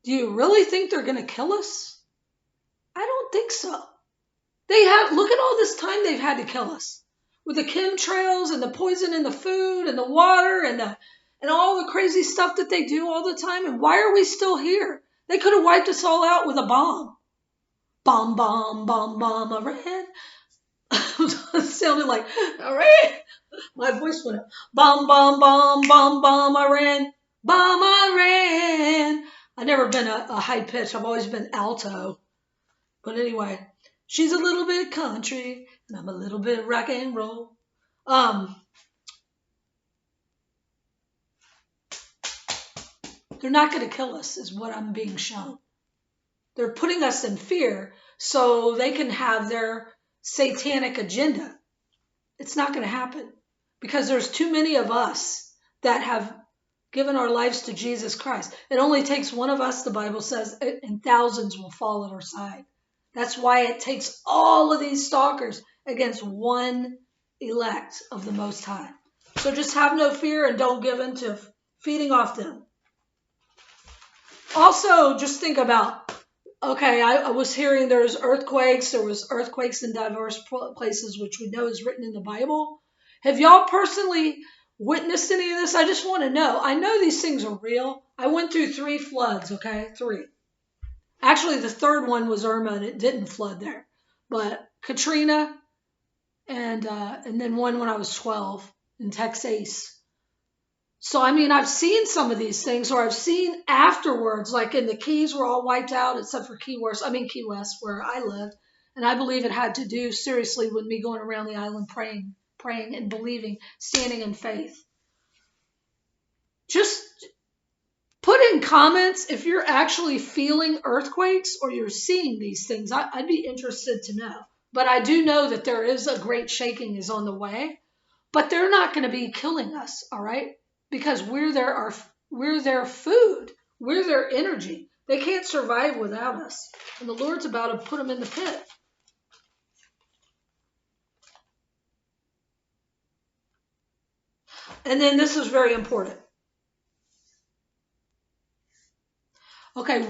Do you really think they're going to kill us? I don't think so. Look at all this time they've had to kill us. With the chemtrails and the poison in the food and the water and all the crazy stuff that they do all the time. And why are we still here? They could have wiped us all out with a bomb. Bomb, bomb, bomb, bomb, Iran. It sounded like, Iran. My voice went up. Bomb, bomb, bomb, bomb, bomb, Iran. Bomb, Iran. I've never been a high pitch. I've always been alto. But anyway, she's a little bit country, and I'm a little bit rock and roll. They're not going to kill us, is what I'm being shown. They're putting us in fear so they can have their satanic agenda. It's not going to happen because there's too many of us that have given our lives to Jesus Christ. It only takes one of us, the Bible says, and thousands will fall at our side. That's why it takes all of these stalkers against one elect of the Most High. So just have no fear and don't give in to feeding off them. Also, just think about, okay, I was hearing there was earthquakes in diverse places, which we know is written in the Bible. Have y'all personally witnessed any of this? I just want to know. I know these things are real. I went through 3 floods, okay? 3. Actually, the third one was Irma, and it didn't flood there. But Katrina, and then one when I was 12 in Texas. So, I mean, I've seen some of these things, or I've seen afterwards, like in the Keys were all wiped out, except for Key West, where I lived. And I believe it had to do seriously with me going around the island praying and believing, standing in faith. Just put in comments if you're actually feeling earthquakes or you're seeing these things. I'd be interested to know. But I do know that there is a great shaking is on the way. But they're not going to be killing us, all right? Because we're their food. We're their energy. They can't survive without us. And the Lord's about to put them in the pit. And then this is very important. Okay,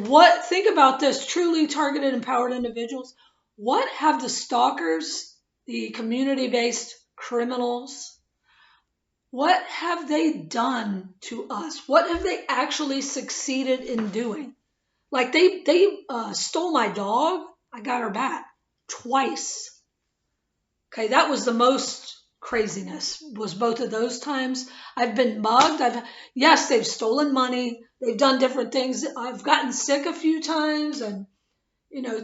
think about this, truly targeted, empowered individuals. What have the stalkers, the community-based criminals, what have they done to us? What have they actually succeeded in doing? Like they stole my dog. I got her back twice. Okay, that was the most craziness, was both of those times. I've been mugged. Yes, they've stolen money. They've done different things. I've gotten sick a few times, and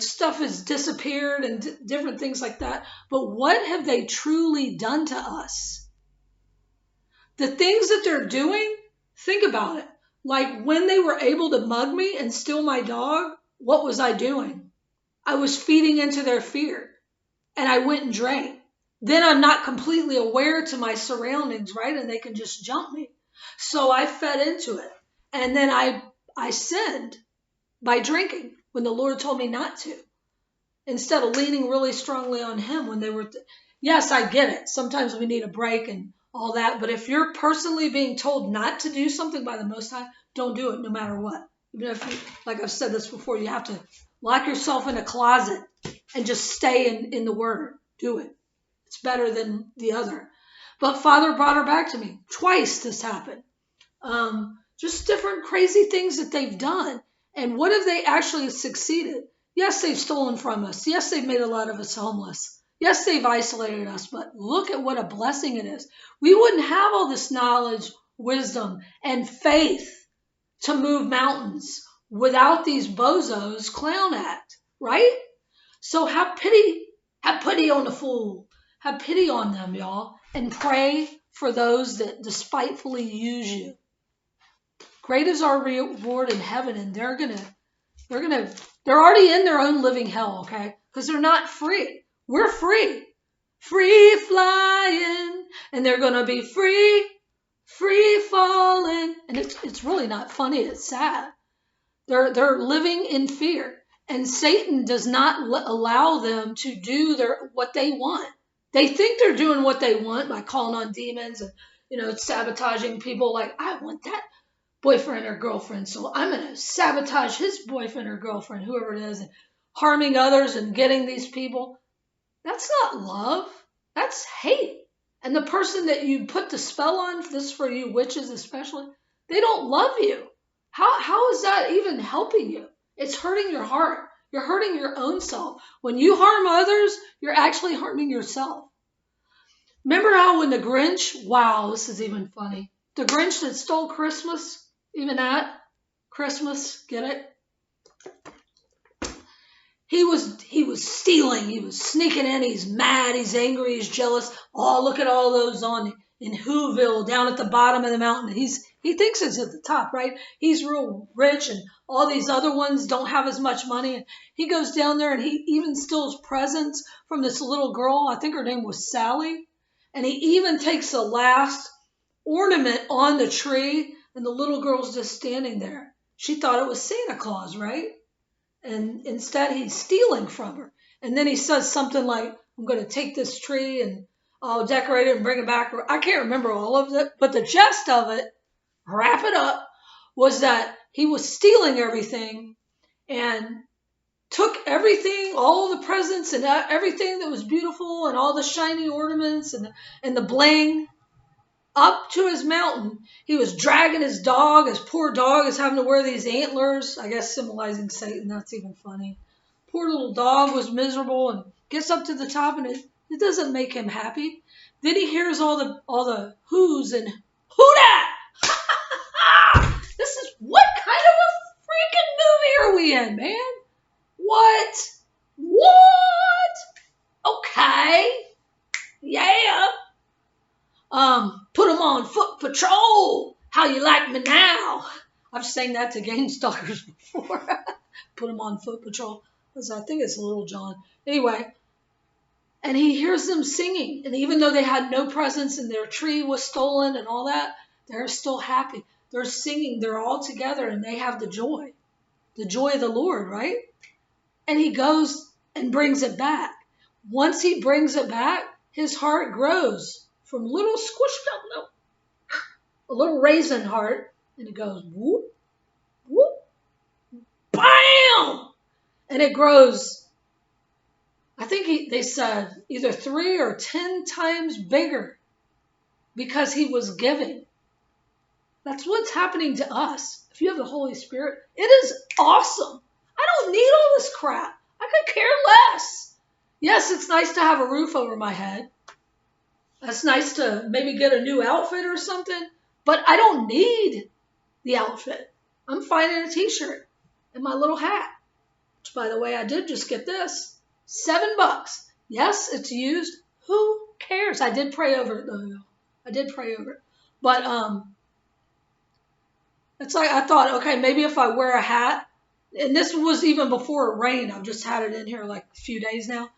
stuff has disappeared and different things like that. But what have they truly done to us? The things that they're doing, think about it. Like when they were able to mug me and steal my dog, what was I doing? I was feeding into their fear, and I went and drank. Then I'm not completely aware to my surroundings, right? And they can just jump me. So I fed into it. And then I sinned by drinking when the Lord told me not to, instead of leaning really strongly on him when they were. Yes, I get it. Sometimes we need a break and all that. But if you're personally being told not to do something by the Most High, don't do it no matter what. Even if like I've said this before, you have to lock yourself in a closet and just stay in the Word. Do it. It's better than the other. But Father brought her back to me. Twice this happened. Just different crazy things that they've done. And what have they actually succeeded? Yes, they've stolen from us. Yes, they've made a lot of us homeless. Yes, they've isolated us, but look at what a blessing it is. We wouldn't have all this knowledge, wisdom, and faith to move mountains without these bozos clown act, right? So have pity on the fool. Have pity on them, y'all, and pray for those that despitefully use you. Great is our reward in heaven, and they're already in their own living hell, okay? Because they're not free. We're free flying, and they're going to be free falling. And it's really not funny. It's sad. They're living in fear, and Satan does not allow them to do what they want. They think they're doing what they want by calling on demons and sabotaging people. Like, I want that. boyfriend or girlfriend, so I'm going to sabotage his boyfriend or girlfriend, whoever it is, and harming others and getting these people. That's not love. That's hate. And the person that you put the spell on, this for you witches especially, they don't love you. How is that even helping you? It's hurting your heart. You're hurting your own self. When you harm others, you're actually harming yourself. Remember how when the Grinch, wow, this is even funny. The Grinch that stole Christmas, even that, Christmas, get it? He was stealing, he was sneaking in, he's mad, he's angry, he's jealous. Oh, look at all those on in Whoville, down at the bottom of the mountain. He thinks it's at the top, right? He's real rich and all these other ones don't have as much money. And he goes down there and he even steals presents from this little girl. I think her name was Sally. And he even takes the last ornament on the tree and the little girl's just standing there. She thought it was Santa Claus, right? And instead he's stealing from her. And then he says something like, I'm going to take this tree and I'll decorate it and bring it back. I can't remember all of it, but the gist of it, wrap it up, was that he was stealing everything and took everything, all the presents and everything that was beautiful and all the shiny ornaments and the bling up to his mountain. He was dragging his dog. His poor dog is having to wear these antlers, I guess symbolizing Satan. That's even funny. Poor little dog was miserable and gets up to the top, and it doesn't make him happy. Then he hears all the who's and who dat? This is, what kind of a freaking movie are we in, man? What? Okay. Yeah. Put them on foot patrol. How you like me now? I've sang that to game stalkers before. Put them on foot patrol. I think it's Little John. Anyway, and he hears them singing. And even though they had no presents and their tree was stolen and all that, they're still happy. They're singing. They're all together and they have the joy of the Lord, right? And he goes and brings it back. Once he brings it back, his heart grows from little squished up, a little raisin heart, and it goes whoop, whoop, bam! And it grows, I think they said either 3 or 10 times bigger because he was giving. That's what's happening to us. If you have the Holy Spirit, it is awesome. I don't need all this crap. I could care less. Yes, it's nice to have a roof over my head. It's nice to maybe get a new outfit or something, but I don't need the outfit. I'm fine in a t-shirt and my little hat, which, by the way, I did just get this. $7. Yes, it's used. Who cares? I did pray over it, though. I did pray over it. But it's like I thought, okay, maybe if I wear a hat, and this was even before it rained. I've just had it in here like a few days now.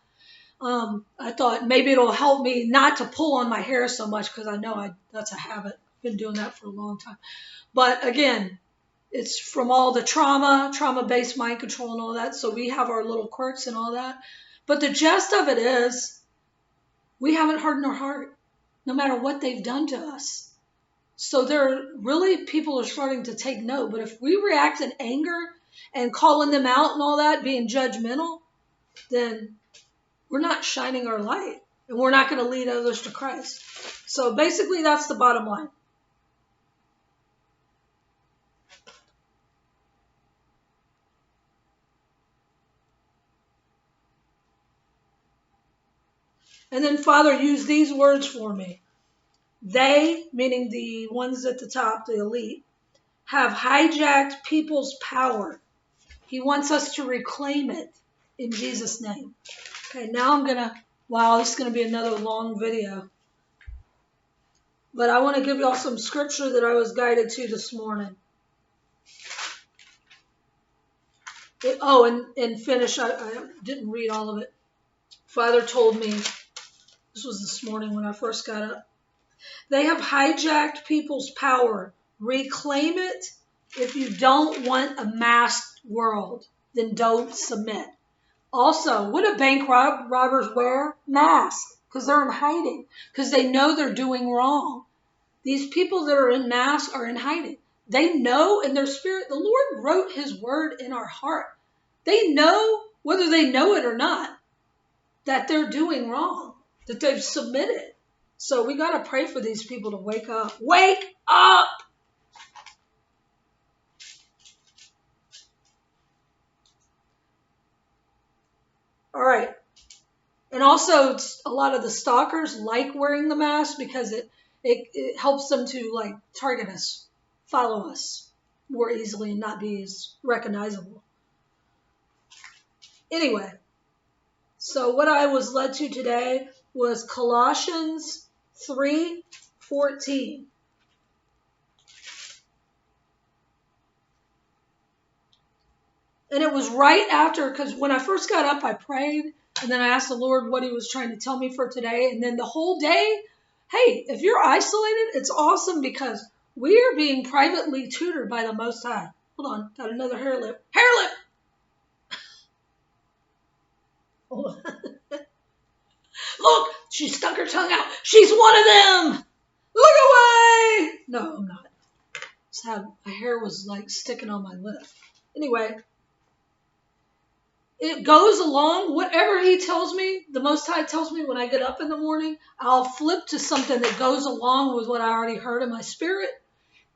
I thought maybe it'll help me not to pull on my hair so much because I know that's a habit. I've been doing that for a long time. But again, it's from all the trauma-based mind control and all that. So we have our little quirks and all that. But the gist of it is we haven't hardened our heart no matter what they've done to us. So people are starting to take note. But if we react in anger and calling them out and all that, being judgmental, then we're not shining our light and we're not going to lead others to Christ. So basically that's the bottom line. And then Father used these words for me. They, meaning the ones at the top, the elite, have hijacked people's power. He wants us to reclaim it in Jesus' name. Okay, now this is going to be another long video. But I want to give y'all some scripture that I was guided to this morning. And finish, I didn't read all of it. Father told me, this was this morning when I first got up, they have hijacked people's power. Reclaim it. If you don't want a masked world, then don't submit. Also, what do bank robbers wear? Masks, because they're in hiding, because they know they're doing wrong. These people that are in masks are in hiding. They know in their spirit, the Lord wrote his word in our heart. They know, whether they know it or not, that they're doing wrong, that they've submitted. So we got to pray for these people to wake up. Wake up! All right. And also, a lot of the stalkers like wearing the mask because it helps them to like target us, follow us more easily and not be as recognizable. Anyway, so what I was led to today was Colossians 3:14. And it was right after, because when I first got up, I prayed, and then I asked the Lord what he was trying to tell me for today. And then the whole day, hey, if you're isolated, it's awesome because we are being privately tutored by the Most High. Hold on, got another hair lip. Hair lip! Hold on. Look, she stuck her tongue out. She's one of them! Look away! No, I'm not. Just had, my hair was like sticking on my lip. Anyway. It goes along, whatever he tells me, the Most High tells me when I get up in the morning, I'll flip to something that goes along with what I already heard in my spirit.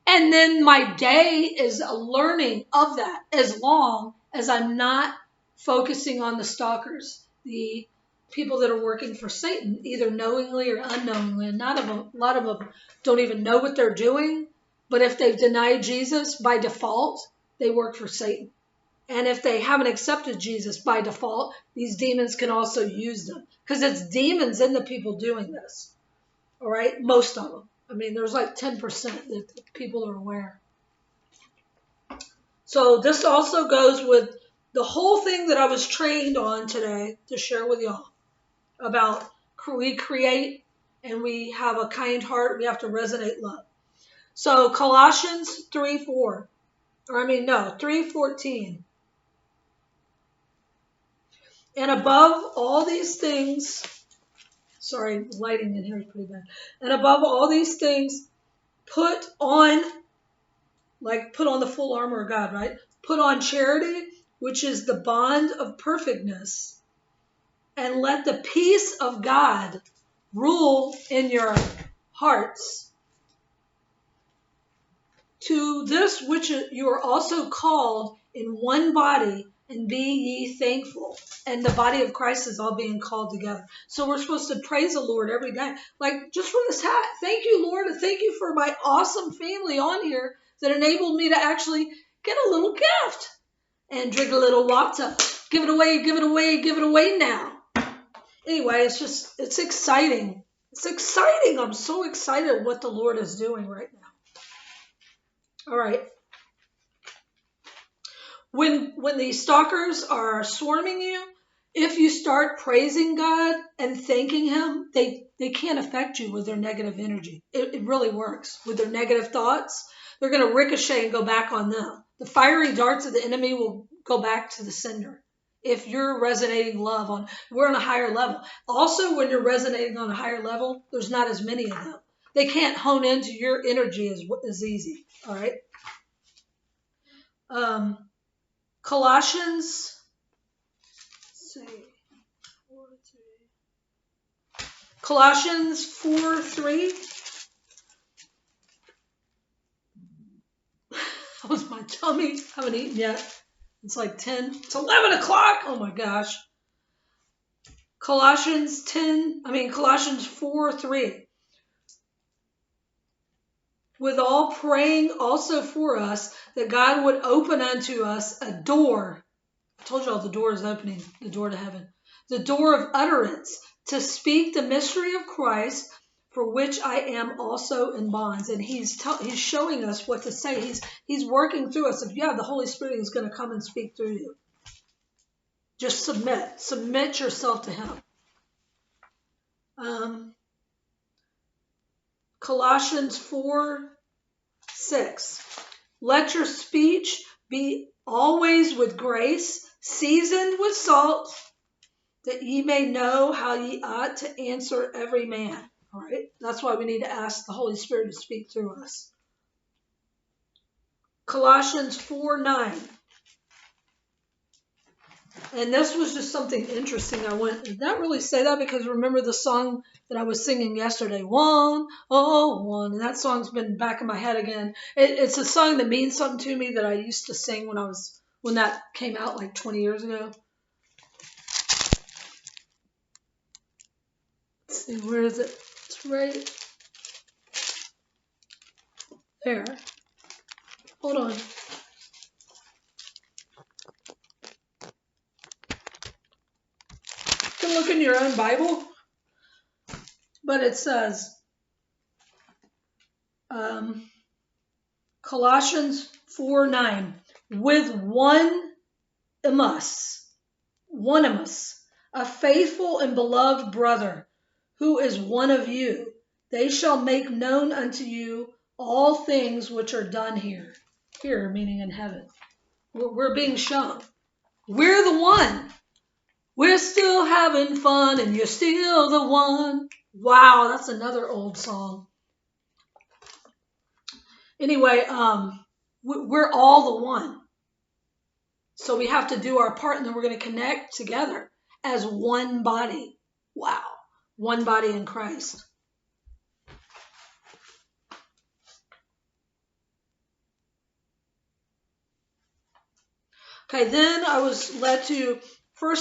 And then my day is a learning of that as long as I'm not focusing on the stalkers, the people that are working for Satan, either knowingly or unknowingly. And a lot of them don't even know what they're doing. But if they've denied Jesus by default, they work for Satan. And if they haven't accepted Jesus by default, these demons can also use them. Because it's demons in the people doing this. All right? Most of them. I mean, there's like 10% that people are aware. So this also goes with the whole thing that I was trained on today to share with y'all. About we create and we have a kind heart. We have to resonate love. So Colossians 3:14. And above all these things, sorry, lighting in here is pretty bad. And above all these things, put on the full armor of God, right? Put on charity, which is the bond of perfectness. And let the peace of God rule in your hearts. To this which you are also called in one body, and be ye thankful. And the body of Christ is all being called together. So we're supposed to praise the Lord every day. Like, just for this hat. Thank you, Lord, and thank you for my awesome family on here that enabled me to actually get a little gift and drink a little water. Give it away, give it away, give it away now. Anyway, it's exciting. It's exciting. I'm so excited what the Lord is doing right now. All right. When these stalkers are swarming you, if you start praising God and thanking him, they can't affect you with their negative energy. It really works. With their negative thoughts, they're going to ricochet and go back on them. The fiery darts of the enemy will go back to the sender. If you're resonating love we're on a higher level. Also, when you're resonating on a higher level, there's not as many of them. They can't hone into your energy as easy. All right. Colossians, Colossians 4:3. That was my tummy. I haven't eaten yet. It's like 10. It's 11 o'clock. Oh my gosh. Colossians 4:3. With all praying also for us, that God would open unto us a door. I told you all the door is opening, the door to heaven. The door of utterance to speak the mystery of Christ, for which I am also in bonds. And he's showing us what to say. He's working through us. If you have the Holy Spirit, he's going to come and speak through you. Just submit yourself to him. Colossians 4:6. Let your speech be always with grace, seasoned with salt, that ye may know how ye ought to answer every man. All right? That's why we need to ask the Holy Spirit to speak through us. Colossians 4:9. And this was just something interesting. I went, did that really say that? Because remember the song that I was singing yesterday, One, oh, one. And that song's been back in my head again. It's a song that means something to me that I used to sing when that came out like 20 years ago. Let's see, where is it? It's right there. Hold on. You can look in your own Bible, but it says, Colossians 4:9, with one Onesimus, a faithful and beloved brother, who is one of you. They shall make known unto you all things which are done here. Here, meaning in heaven. We're being shown. We're the one. We're still having fun and you're still the one. Wow, that's another old song. Anyway, we're all the one. So we have to do our part, and then we're going to connect together as one body. Wow. One body in Christ. Okay, then I was led to 1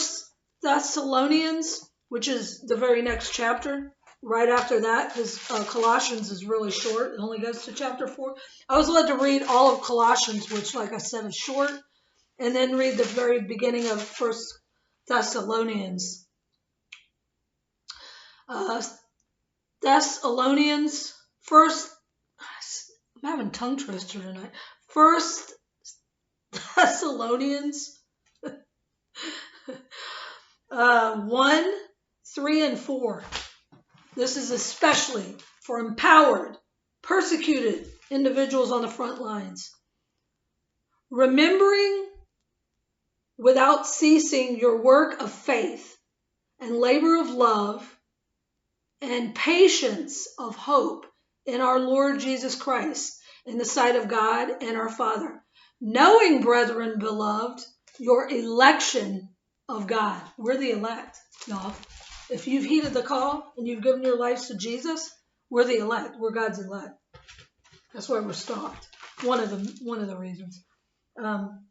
Thessalonians, which is the very next chapter. Right after that, because Colossians is really short. It only goes to chapter 4. I was led to read all of Colossians, which, like I said, is short, and then read the very beginning of 1 Thessalonians. Thessalonians, first, I'm having tongue twister tonight. 1 Thessalonians 1, 3, and 4. This is especially for empowered, persecuted individuals on the front lines. Remembering without ceasing your work of faith and labor of love and patience of hope in our Lord Jesus Christ in the sight of God and our Father. Knowing, brethren beloved, your election of God. We're the elect, y'all. If you've heeded the call and you've given your lives to Jesus, we're the elect. We're God's elect. That's why we're stopped. One of the reasons. Then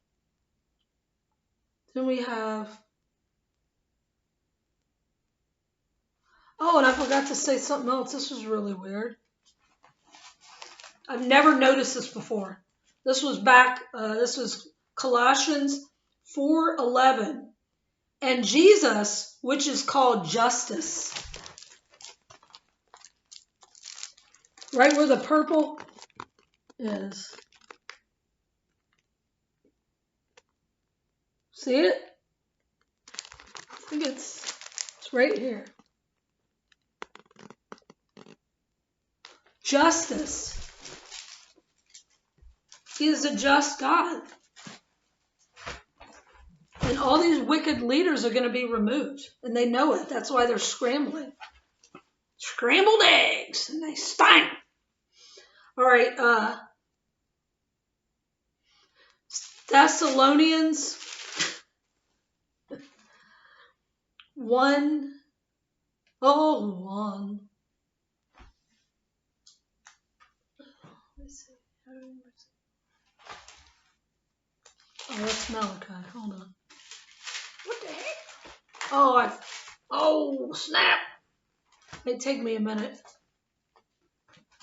we have. Oh, and I forgot to say something else. This was really weird. I've never noticed this before. This was Colossians 4:11. And Jesus, which is called justice. Right where the purple is. See it? I think it's right here. Justice. He is a just God. And all these wicked leaders are going to be removed. And they know it. That's why they're scrambling. Scrambled eggs. And they stink. All right. Thessalonians 1. Oh, 1. Let's see. Oh, that's Malachi. Hold on. What the heck? Oh, snap. It'd take me a minute.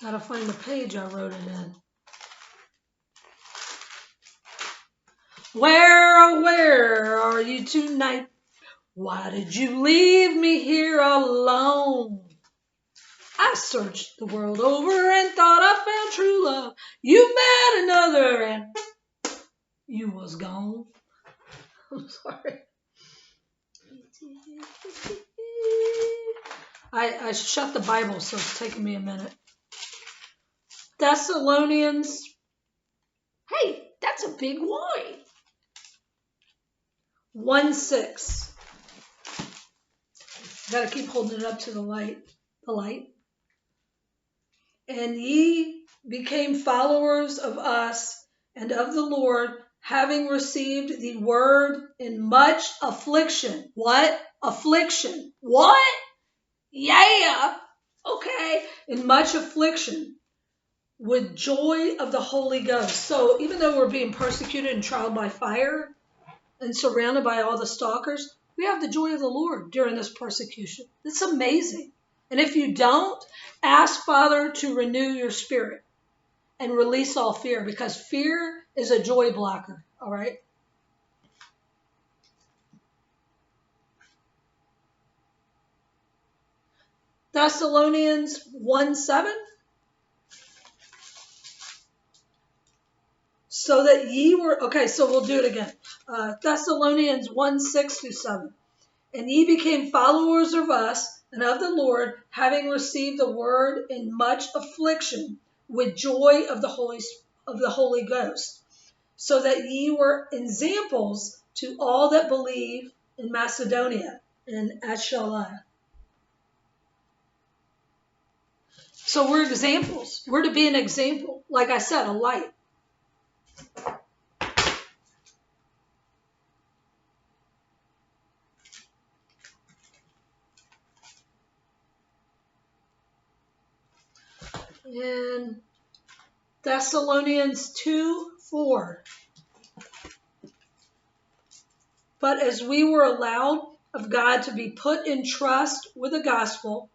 Gotta find the page I wrote it in. Where are you tonight? Why did you leave me here alone? I searched the world over and thought I found true love. You met another and you was gone. I'm sorry. I shut the Bible, so it's taking me a minute. Thessalonians. Hey, that's a big Y. 1:6. Gotta keep holding it up to the light. And ye became followers of us and of the Lord, having received the word in much affliction. What? Affliction. What? Yeah. Okay. In much affliction, with joy of the Holy Ghost. So even though we're being persecuted and tried by fire and surrounded by all the stalkers, we have the joy of the Lord during this persecution. It's amazing. And if you don't, ask Father to renew your spirit and release all fear, because fear is a joy blocker. All right. Thessalonians 1:7. So that ye were, okay, so we'll do it again. Thessalonians 1:6-7. And ye became followers of us and of the Lord, having received the word in much affliction, with joy of the Holy Ghost, so that ye were examples to all that believe in Macedonia and Achaia. So we're examples. We're to be an example. Like I said, a light. In Thessalonians 2:4. But as we were allowed of God to be put in trust with the gospel,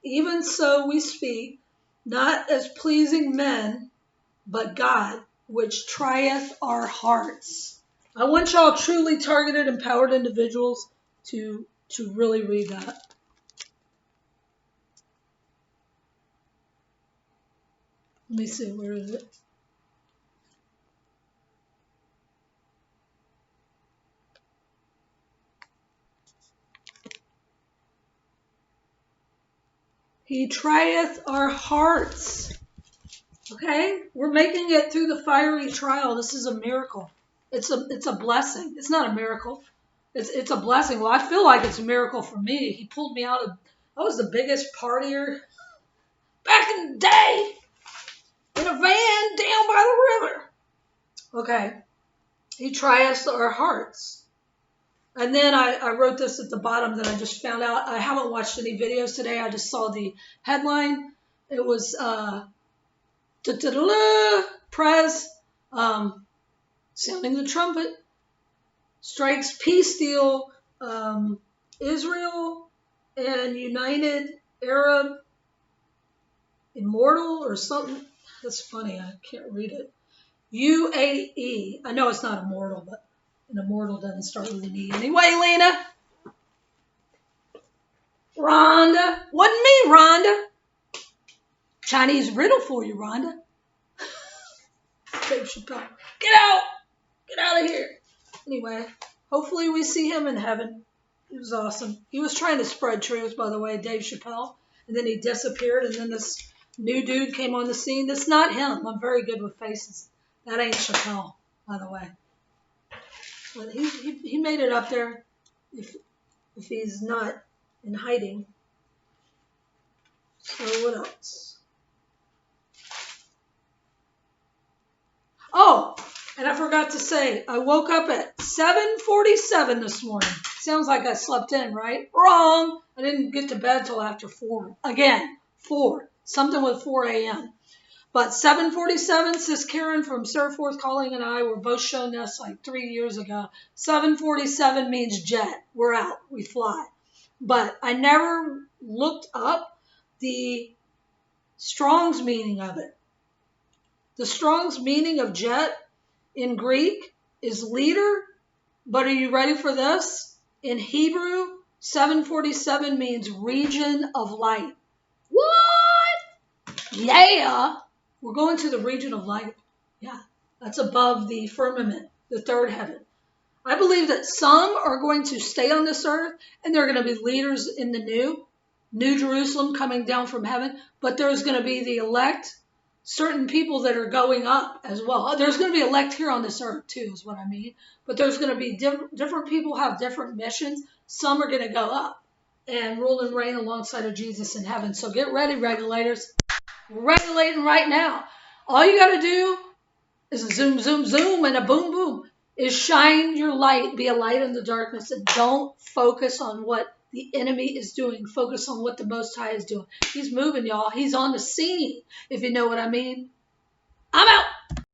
even so we speak, not as pleasing men, but God, which trieth our hearts. I want y'all truly targeted, empowered individuals to really read that. Let me see, where is it? He trieth our hearts. Okay? We're making it through the fiery trial. This is a miracle. It's a blessing. It's not a miracle. It's a blessing. Well, I feel like it's a miracle for me. He pulled me out of, I was the biggest partier back in the day in a van down by the river. Okay. He trieth our hearts. And then I wrote this at the bottom that I just found out. I haven't watched any videos today. I just saw the headline. It was Prez sounding the trumpet, strikes peace deal, Israel and United Arab Immortal or something. That's funny. I can't read it. UAE. I know it's not immortal, but an immortal doesn't start with an E. Anyway, Lena. Rhonda. Wasn't me, Rhonda. Chinese riddle for you, Rhonda. Dave Chappelle. Get out. Get out of here. Anyway, hopefully we see him in heaven. It was awesome. He was trying to spread truth, by the way, Dave Chappelle. And then he disappeared, and then this new dude came on the scene. That's not him. I'm very good with faces. That ain't Chappelle, by the way. But he made it up there if he's not in hiding. So what else? Oh, and I forgot to say, I woke up at 7:47 this morning. Sounds like I slept in, right? Wrong. I didn't get to bed till after 4. Again, 4. Something with 4 a.m. But 7:47, Sis Karen from Surforth Calling and I were both shown this like 3 years ago. 7:47 means jet. We're out. We fly. But I never looked up the Strong's meaning of it. The Strong's meaning of jet in Greek is leader, but are you ready for this? In Hebrew, 747 means region of light. What? Yeah. We're going to the region of light. Yeah. That's above the firmament, the third heaven. I believe that some are going to stay on this earth, and they're going to be leaders in the New Jerusalem coming down from heaven, but there's going to be the elect, certain people that are going up as well. There's going to be elect here on this earth too, is what I mean. But there's going to be different people have different missions. Some are going to go up and rule and reign alongside of Jesus in heaven. So get ready, regulators. We're regulating right now. All you got to do is a zoom, zoom, zoom, and a boom, boom. Is shine your light, be a light in the darkness, and don't focus on what the enemy is doing. Focus on what the Most High is doing. He's moving, y'all. He's on the scene, if you know what I mean. I'm out.